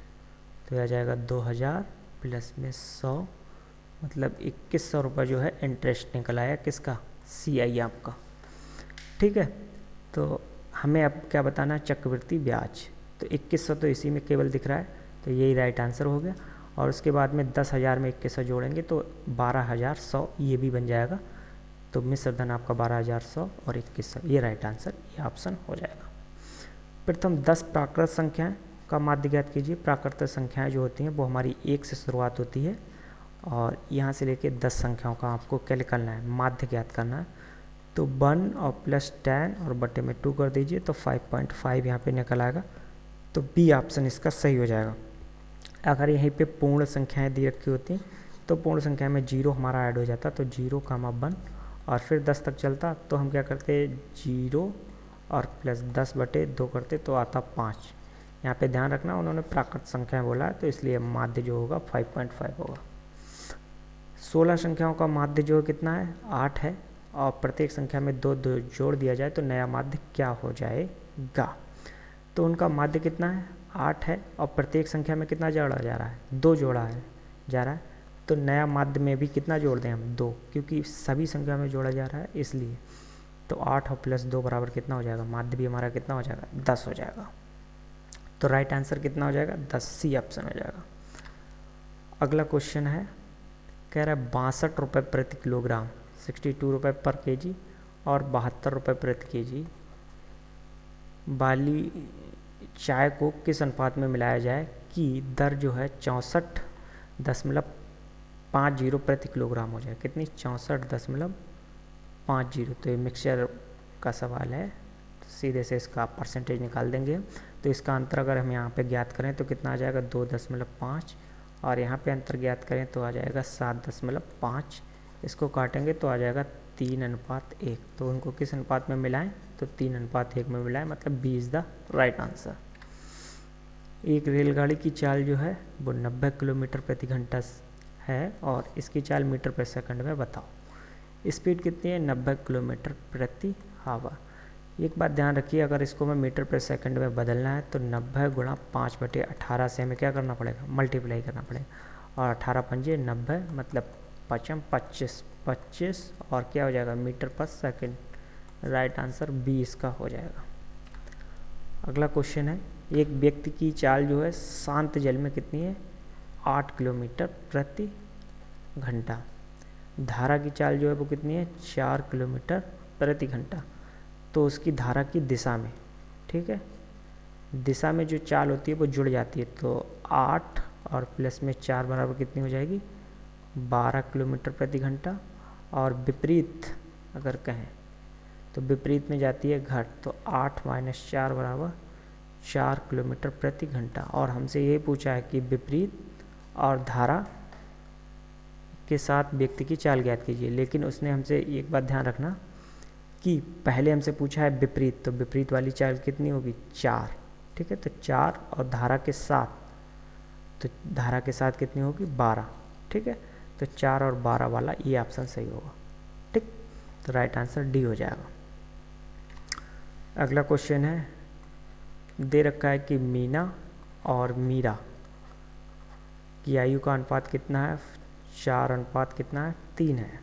तो यह आ जाएगा 2000 प्लस में 100, मतलब 2100 रुपये जो है इंटरेस्ट निकल आया किसका, CI आपका, ठीक है। तो हमें अब क्या बताना है चक्रवृद्धि ब्याज, तो 2100 तो इसी में केवल दिख रहा है, तो यही राइट आंसर हो गया। और उसके बाद में 10,000 में 2100 जोड़ेंगे तो 12,100 ये भी बन जाएगा। तो मिश्र धन आपका 12,100 और 2100, ये राइट आंसर, ये ऑप्शन हो जाएगा। प्रथम 10 प्राकृत संख्याएं का माध्य ज्ञात कीजिए। प्राकृत संख्याएं जो होती हैं वो हमारी 1 से शुरुआत होती है और यहाँ से लेके 10 संख्याओं का आपको क्या निकालना है, माध्य ज्ञात करना है। तो 1 और प्लस 10 और बटे में 2 कर दीजिए तो 5.5 यहाँ पे निकल आएगा। तो बी ऑप्शन इसका सही हो जाएगा। अगर यहीं पे पूर्ण संख्याएं दी रखी होती तो पूर्ण संख्या में 0 हमारा ऐड हो जाता, तो 0, 1 और फिर 10 तक चलता, तो हम क्या करते 0 और प्लस 10 बटे 2 करते तो आता 5। यहाँ पे ध्यान रखना उन्होंने प्राकृत संख्या बोला है तो इसलिए माध्य जो होगा 5.5 होगा। 16 संख्याओं का माध्य जो कितना है, 8 है और प्रत्येक संख्या में 2 जोड़ दिया जाए तो नया माध्य क्या हो जाएगा। तो उनका माध्य कितना है, 8 है और प्रत्येक संख्या में कितना जोड़ा जा रहा है, 2 जोड़ा जा रहा है। तो नया माध्य में भी कितना जोड़ दें हम, 2, क्योंकि सभी संख्या में जोड़ा जा रहा है इसलिए। तो 8 और प्लस 2 बराबर कितना हो जाएगा, माध्य भी हमारा कितना हो जाएगा, 10 हो जाएगा। तो राइट आंसर कितना हो जाएगा, 10, सी ऑप्शन हो जाएगा। अगला क्वेश्चन है, कह रहा है 62 रुपये प्रति किलोग्राम, 62 रुपये पर केजी और 72 रुपये प्रति केजी वाली चाय को किस अनुपात में मिलाया जाए कि दर जो है 64.50 प्रति किलोग्राम हो जाए। कितनी, 64.50। तो ये मिक्सचर का सवाल है, तो सीधे से इसका परसेंटेज निकाल देंगे। तो इसका अंतर अगर हम यहाँ पे ज्ञात करें तो कितना आ जाएगा, 2.5 और यहाँ पे अंतर ज्ञात करें तो आ जाएगा 7.5। इसको काटेंगे तो आ जाएगा 3:1। तो उनको किस अनुपात में मिलाएं, तो 3:1 में मिलाएं, मतलब B is the right answer. एक रेलगाड़ी की चाल जो है वो 90 किलोमीटर प्रति घंटा है और इसकी चाल मीटर पर सेकंड में बताओ। स्पीड कितनी है, 90 किलोमीटर प्रति आवर। एक बात ध्यान रखिए, अगर इसको मैं मीटर पर सेकंड में बदलना है तो 90 गुणा 5/18 से हमें क्या करना पड़ेगा, मल्टीप्लाई करना पड़ेगा। और 18 पंजे 90, मतलब 25 और क्या हो जाएगा, मीटर पर सेकंड। राइट आंसर बी इसका हो जाएगा। अगला क्वेश्चन है, एक व्यक्ति की चाल जो है शांत जल में कितनी है, 8 किलोमीटर प्रति घंटा। धारा की चाल जो है वो कितनी है, 4 किलोमीटर प्रति घंटा। तो उसकी धारा की दिशा में, ठीक है, दिशा में जो चाल होती है वो जुड़ जाती है। तो 8 और प्लस में 4 बराबर कितनी हो जाएगी, 12 किलोमीटर प्रति घंटा। और विपरीत अगर कहें तो विपरीत में जाती है घट, तो 8 - 4 बराबर 4 किलोमीटर प्रति घंटा। और हमसे ये पूछा है कि विपरीत और धारा के साथ व्यक्ति की चाल ज्ञात कीजिए, लेकिन उसने हमसे एक बात ध्यान रखना कि पहले हमसे पूछा है विपरीत, तो विपरीत वाली चाल कितनी होगी, 4, ठीक है। तो 4 और धारा के साथ, तो धारा के साथ कितनी होगी, 12, ठीक है। तो 4 और 12 वाला ये ऑप्शन सही होगा, ठीक। तो राइट आंसर डी हो जाएगा। अगला क्वेश्चन है, दे रखा है कि मीना और मीरा की आयु का अनुपात कितना है, 4 कितना है, 3 है।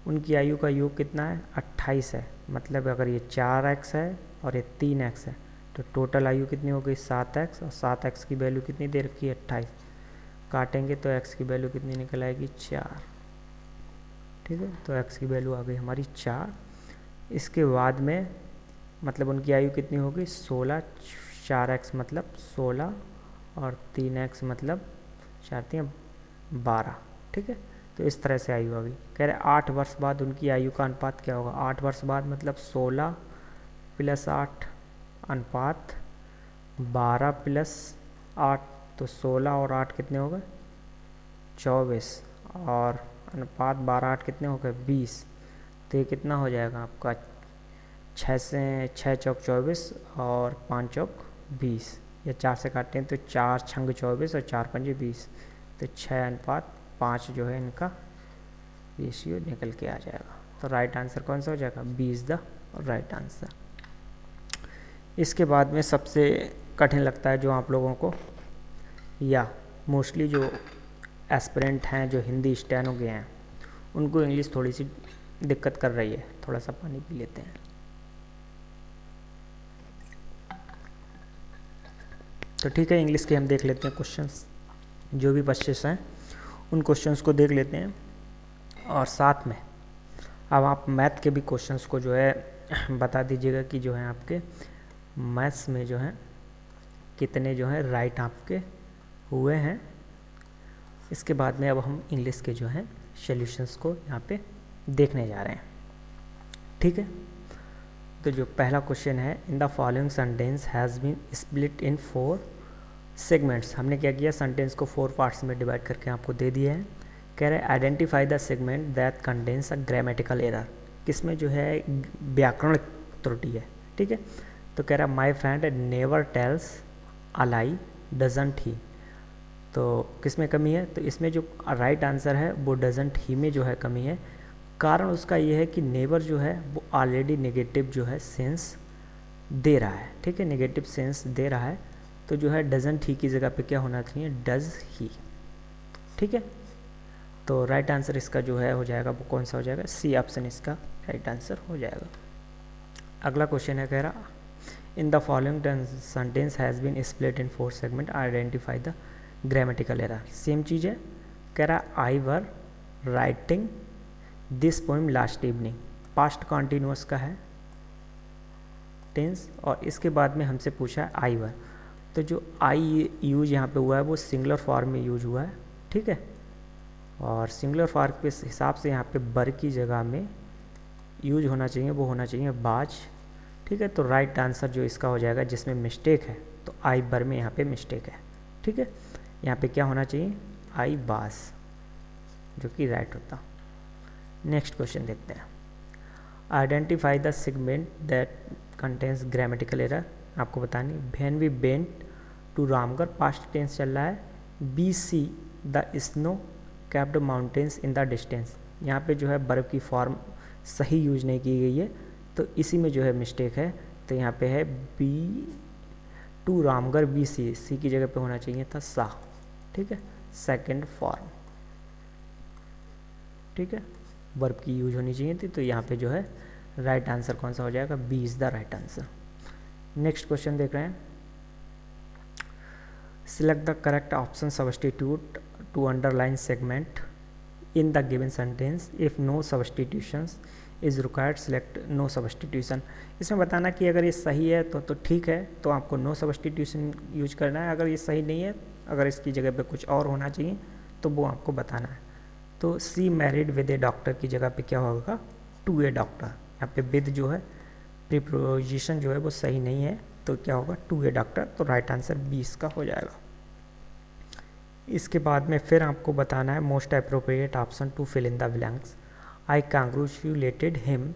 उनकी आयु का योग कितना है, 28 है। मतलब अगर ये 4x है और ये 3x है तो टोटल आयु कितनी हो गई, 7x। और 7x की वैल्यू कितनी दे रखी है, 28। काटेंगे तो x की वैल्यू कितनी निकल आएगी, 4, ठीक है। तो x की वैल्यू आ गई हमारी 4। इसके बाद में मतलब उनकी आयु कितनी होगी, 16। 4x मतलब 16 और 3x मतलब 4 × 12, ठीक है। तो इस तरह से आयु होगी। कह रहे 8 वर्ष बाद उनकी आयु का अनुपात क्या होगा। 8 वर्ष बाद मतलब 16 + 8 अनुपात 12 + 8, तो 16 और 8 कितने हो गए, 24 और अनुपात 12 8 कितने हो गए, 20। तो ये कितना हो जाएगा आपका, 6 से 6 चौक 24 और 5 चौक 20, या 4 से काटते हैं तो 4 छंग 24 और 4 पंजे 20। तो 6:5 जो है इनका रेशियो निकल के आ जाएगा। तो राइट आंसर कौन सा हो जाएगा, B is the right answer. इसके बाद में सबसे कठिन लगता है जो आप लोगों को, या मोस्टली जो एस्पिरेंट हैं जो हिंदी स्टेनो के हैं उनको इंग्लिश थोड़ी सी दिक्कत कर रही है। थोड़ा सा पानी पी लेते हैं। तो ठीक है, इंग्लिश के हम देख लेते हैं क्वेश्चंस। जो भी 25 हैं उन क्वेश्चंस को देख लेते हैं, और साथ में अब आप मैथ के भी क्वेश्चंस को जो है बता दीजिएगा कि जो है आपके मैथ्स में जो है कितने जो है राइट आपके हुए हैं। इसके बाद में अब हम इंग्लिश के जो है सॉल्यूशंस को यहाँ पे देखने जा रहे हैं, ठीक है। तो जो पहला क्वेश्चन है, in the following sentence has been split in 4 segments. हमने क्या किया, सेंटेंस को 4 पार्ट्स में डिवाइड करके आपको दे दिया है। कह रहे identify the segment that contains a grammatical error, किसमें जो है व्याकरण त्रुटि है, ठीक है। तो कह रहा my friend never tells a lie doesn't ही, तो किसमें कमी है, तो इसमें जो राइट आंसर है वो डजंट ही में जो है कमी है। कारण उसका ये है कि नेवर जो है वो ऑलरेडी नेगेटिव जो है सेंस दे रहा है, ठीक है, नेगेटिव सेंस दे रहा है। तो जो है डजंट ही की जगह पे क्या होना चाहिए, डज ही, ठीक है। तो राइट आंसर इसका जो है हो जाएगा वो कौन सा हो जाएगा, सी ऑप्शन इसका राइट आंसर हो जाएगा। अगला क्वेश्चन है, कह रहा in the following sentence has been split in 4 segment, identify the grammatical error. Same चीज़ है, कह रहा I were writing this poem last evening, past continuous का है टेंस, और इसके बाद में हमसे पूछा है आई वर, तो जो आई यूज यहाँ पे हुआ है वो सिंगुलर फॉर्म में यूज हुआ है, ठीक है। और सिंगुलर फॉर्म के हिसाब से यहाँ पे बर की जगह में यूज होना चाहिए, वो होना चाहिए बाज, ठीक है। तो राइट आंसर जो इसका हो जाएगा, जिसमें मिस्टेक है तो आई बर में यहाँ पे मिस्टेक है, ठीक है। यहाँ पे क्या होना चाहिए, आई बास, जो कि राइट होता। नेक्स्ट क्वेश्चन देखते हैं, identify the segment that contains grammatical error. आपको बतानी, when we went to Ramgarh, past tense चल रहा है, B see the snow capped mountains in the distance. यहाँ पे जो है बर्फ़ की फॉर्म सही यूज नहीं की गई है, तो इसी में जो है मिस्टेक है। तो यहाँ पे है B to Ramgarh, B C, C की जगह पे होना चाहिए था सा, ठीक है, सेकंड फॉर्म, ठीक है, वर्ब की यूज होनी चाहिए थी। तो यहाँ पे जो है राइट आंसर कौन सा हो जाएगा, B is the right answer. Next question देख रहे हैं, select the correct option, substitute to underline segment in the given sentence, if no substitutions is required select no substitution. इसमें बताना कि अगर ये सही है तो ठीक है, तो आपको नो सब्स्टिट्यूशन यूज करना है। अगर ये सही नहीं है, अगर इसकी जगह पे कुछ और होना चाहिए तो वो आपको बताना है। तो सी मैरिड विद ए डॉक्टर की जगह पे क्या होगा, टू ए डॉक्टर। यहाँ पे विद जो है प्रीपोजिशन जो है वो सही नहीं है, तो क्या होगा, टू ए डॉक्टर। तो राइट आंसर 20 का हो जाएगा। इसके बाद में फिर आपको बताना है most appropriate option to fill in the blanks. I congratulated him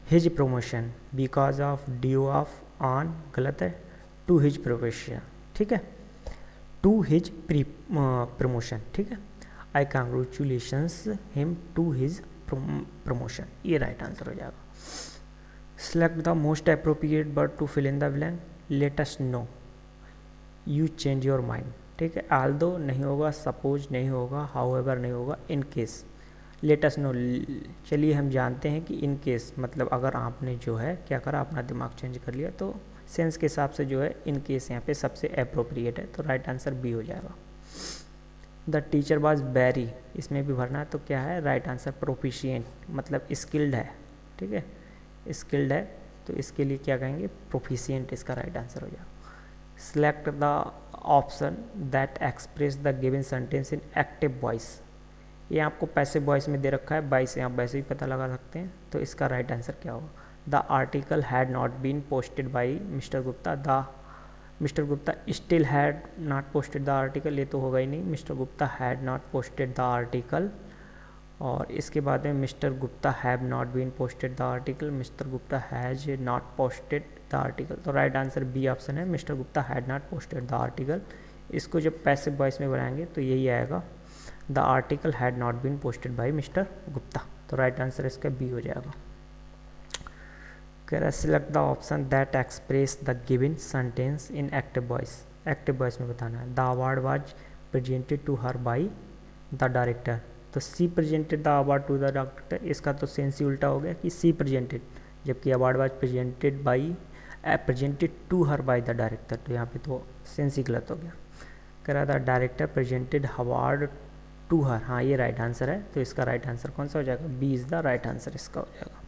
his promotion because of due of on, गलत है, टू हिज प्रोफेशन, ठीक है, टू हिज प्रमोशन, ठीक है। I congratulations him to his promotion, ये राइट आंसर हो जाएगा। Select the most appropriate word to fill in the blank, let us know, you change your mind, ठीक है। Aldous नहीं होगा, सपोज नहीं होगा, हाउएवर नहीं होगा, in case, late us no. चलिए हम जानते हैं कि इन केस मतलब अगर आपने जो है क्या करा, अपना दिमाग चेंज कर लिया, तो सेंस के हिसाब से जो है इन केस यहाँ पे सबसे अप्रोप्रिएट है, तो राइट आंसर बी हो जाएगा। द टीचर वाज वेरी, इसमें भी भरना है, तो क्या है राइट आंसर, प्रोफिशिएंट मतलब स्किल्ड है, ठीक है, स्किल्ड है, तो इसके लिए क्या कहेंगे, प्रोफिशिएंट, इसका राइट आंसर हो जाएगा। Select the option that express the given sentence in active voice. ये आपको पैसिव वॉइस में दे रखा है, वॉइस आप वैसे ही पता लगा सकते हैं, तो इसका राइट आंसर क्या होगा, the article had not been posted by mister Gupta, the mister Gupta still had not posted the article, ये तो होगा ही नहीं, mister Gupta had not posted the article. और इसके बाद में mister Gupta have not been posted the article, mister Gupta has not posted the article. तो राइट आंसर बी ऑप्शन है, mister Gupta had not posted the article. इसको जब पैसिव वॉइस में बनाएंगे तो यही आएगा, the article had not been posted by mister Gupta. तो राइट आंसर इसका बी हो जाएगा। कह रहा है select the option that express the given sentence in active voice, active voice में बताना है। The award was presented to her by the director, तो she presented the award to the director, इसका तो सेंस ही उल्टा हो गया कि सी प्रेजेंटेड, जबकि award was presented to her by the director, तो यहाँ पे तो सेंस ही गलत हो गया। कह रहा था director presented award to her, हाँ ये राइट आंसर है, तो इसका राइट आंसर कौन सा हो जाएगा, B is the right answer इसका हो जाएगा।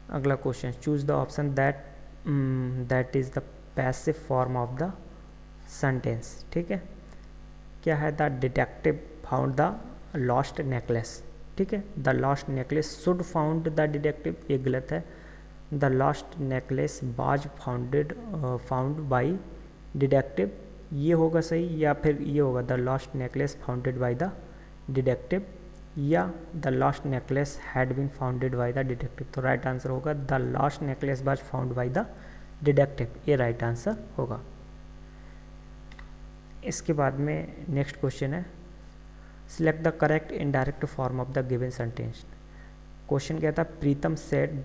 अगला question, choose the option that is the passive form of the sentence. ठीक है, क्या है, the detective found the lost necklace. ठीक है, the lost necklace should found the detective, ये गलत है। The lost necklace was found by detective, ये होगा सही, या फिर ये होगा the lost necklace founded by the detective, या the lost necklace had been founded by the detective. तो राइट आंसर होगा the lost necklace was found by the detective, ये राइट आंसर होगा। इसके बाद में नेक्स्ट क्वेश्चन है, select the correct indirect form of the given sentence. Question क्या था, प्रीतम सेड,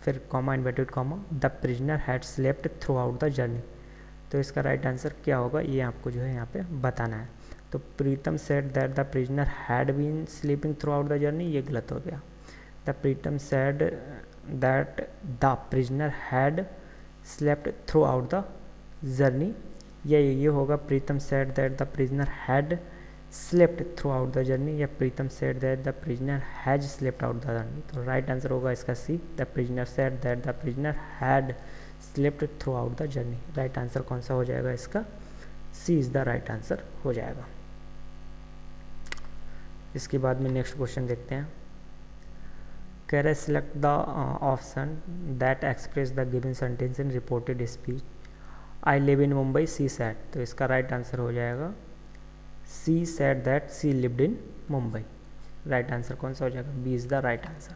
फिर comma inverted comma, the prisoner had slept throughout the journey. तो इसका राइट आंसर क्या होगा, ये आपको जो है यहाँ पे बताना है। तो Pritam said that the prisoner had been sleeping throughout the journey, ये गलत हो गया। The Pritam said that the prisoner had slept throughout the journey, ये होगा Pritam said that the prisoner had slept throughout the journey, या Pritam said that the prisoner has slept out the journey. तो right answer होगा इसका C, the prisoner said that the prisoner had slept throughout the journey. Right answer कौन सा हो जाएगा इसका, सी is the right answer हो जाएगा। इसके बाद में नेक्स्ट क्वेश्चन देखते हैं, कह रहे select the option that express the given sentence in reported speech, I live in Mumbai she said. तो इसका राइट आंसर हो जाएगा she said that she lived in Mumbai. Right answer कौन सा हो जाएगा, B is the right answer.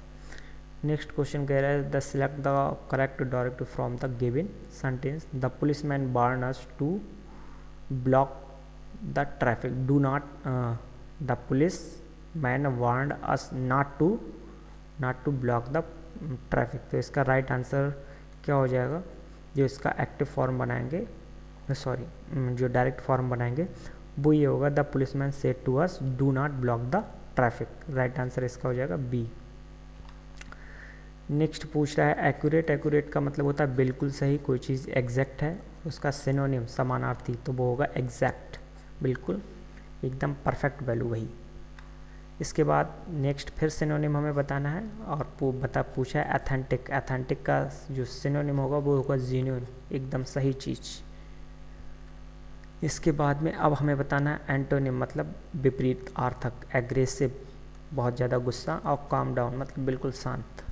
Next question कह रहा है, the select the correct direct from the given sentence, the policeman warn us to block the traffic, do not, the policeman warn us not to block the traffic. तो इसका right answer क्या हो जाएगा, जो इसका एक्टिव फॉर्म बनाएंगे, जो direct form बनाएंगे वो ये होगा, the policeman said to us do not block the traffic. Right answer इसका हो जाएगा बी। नेक्स्ट पूछ रहा है एक्यूरेट, एक्यूरेट का मतलब होता है बिल्कुल सही, कोई चीज़ एग्जैक्ट है, उसका सिनोनिम समानार्थी, तो वो होगा एग्जैक्ट, बिल्कुल एकदम परफेक्ट वैल्यू वही। इसके बाद नेक्स्ट फिर सिनोनिम हमें बताना है, और पूछा है एथेंटिक, एथेंटिक का जो सिनोनिम होगा वो होगा जेन्युइन, एकदम सही चीज़। इसके बाद में अब हमें बताना है एंटोनिम, मतलब विपरीत आर्थक, एग्रेसिव बहुत ज़्यादा गुस्सा, और काम डाउन मतलब बिल्कुल शांत।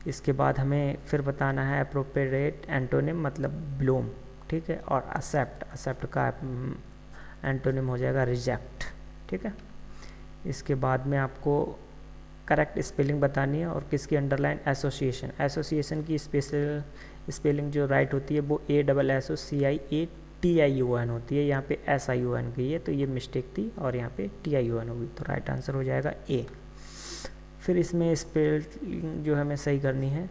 इसके बाद हमें फिर बताना है अप्रोप्रिएट एंटोनिम मतलब ब्लूम, ठीक है, और एक्सेप्ट, एक्सेप्ट का एंटोनिम हो जाएगा रिजेक्ट, ठीक है। इसके बाद में आपको करेक्ट स्पेलिंग बतानी है, और किसकी अंडरलाइन, एसोसिएशन, एसोसिएशन की स्पेशल स्पेलिंग जो राइट होती है वो ASSOCIATION होती है, यहाँ पे SION की है, तो ये मिस्टेक थी और यहाँ पे TION होगी, तो राइट आंसर हो जाएगा ए। फिर इसमें स्पेलिंग जो हमें सही करनी है,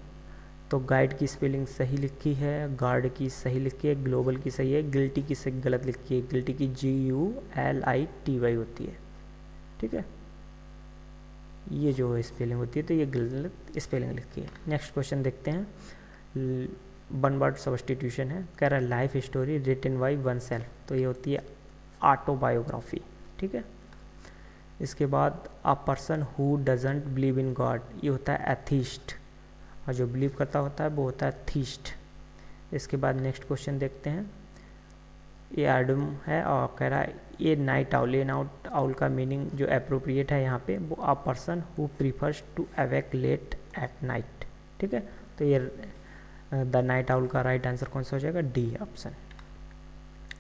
तो गाइड की स्पेलिंग सही लिखी है, गार्ड की सही लिखी है, ग्लोबल की सही है, गिल्टी की सही गलत लिखी है, गिल्टी की GULITY होती है, ठीक है, ये जो स्पेलिंग होती है तो ये गलत स्पेलिंग लिखी है। नेक्स्ट क्वेश्चन देखते हैं, वन वर्ड सब्स्टिट्यूशन है, कह रहा है life story written by oneself, तो ये होती है ऑटोबायोग्राफी, ठीक है। इसके बाद a person who doesn't believe in God, ये होता है एथीस्ट, और जो बिलीव करता होता है वो होता है थीस्ट। इसके बाद नेक्स्ट क्वेश्चन देखते हैं, ये एडम है और कह रहा है ये नाइट आउल, ये नाइट आउल का मीनिंग जो अप्रोप्रिएट है यहाँ पे वो a person who prefers to awake late at night, ठीक है, तो ये द नाइट आउल का राइट आंसर कौन सा हो जाएगा, डी ऑप्शन।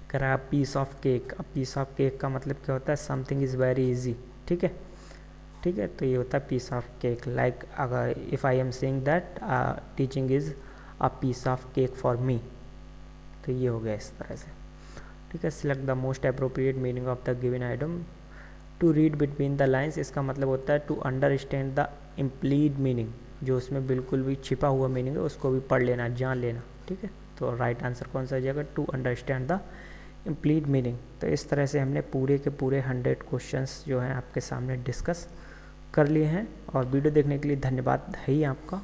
कह रहा है पीस ऑफ केक, अब पीस ऑफ केक का मतलब क्या होता है, समथिंग इज़ वेरी इजी, ठीक है, ठीक है, तो ये होता है पीस ऑफ केक। लाइक अगर if I am saying that teaching is a piece of cake for me, तो ये हो गया इस तरह से, ठीक है। Select the most appropriate meaning of the given item, to read between the lines, इसका मतलब होता है to understand the implied meaning, जो उसमें बिल्कुल भी छिपा हुआ मीनिंग है उसको भी पढ़ लेना, जान लेना, ठीक है, तो राइट आंसर कौन सा हो जाएगा, to understand the implied meaning. तो इस तरह से हमने पूरे के पूरे 100 क्वेश्चंस जो हैं आपके सामने डिस्कस कर लिए हैं, और वीडियो देखने के लिए धन्यवाद है ही आपका,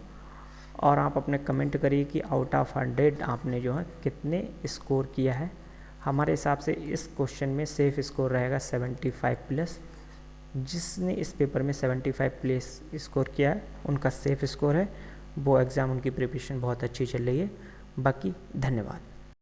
और आप अपने कमेंट करिए कि आउट ऑफ 100 आपने जो है कितने स्कोर किया है, हमारे हिसाब से इस क्वेश्चन में सेफ स्कोर रहेगा 75+। जिसने इस पेपर में 75+ स्कोर किया है उनका सेफ स्कोर है, वो एग्ज़ाम उनकी प्रिपरेशन बहुत अच्छी चल रही है। बाकी धन्यवाद।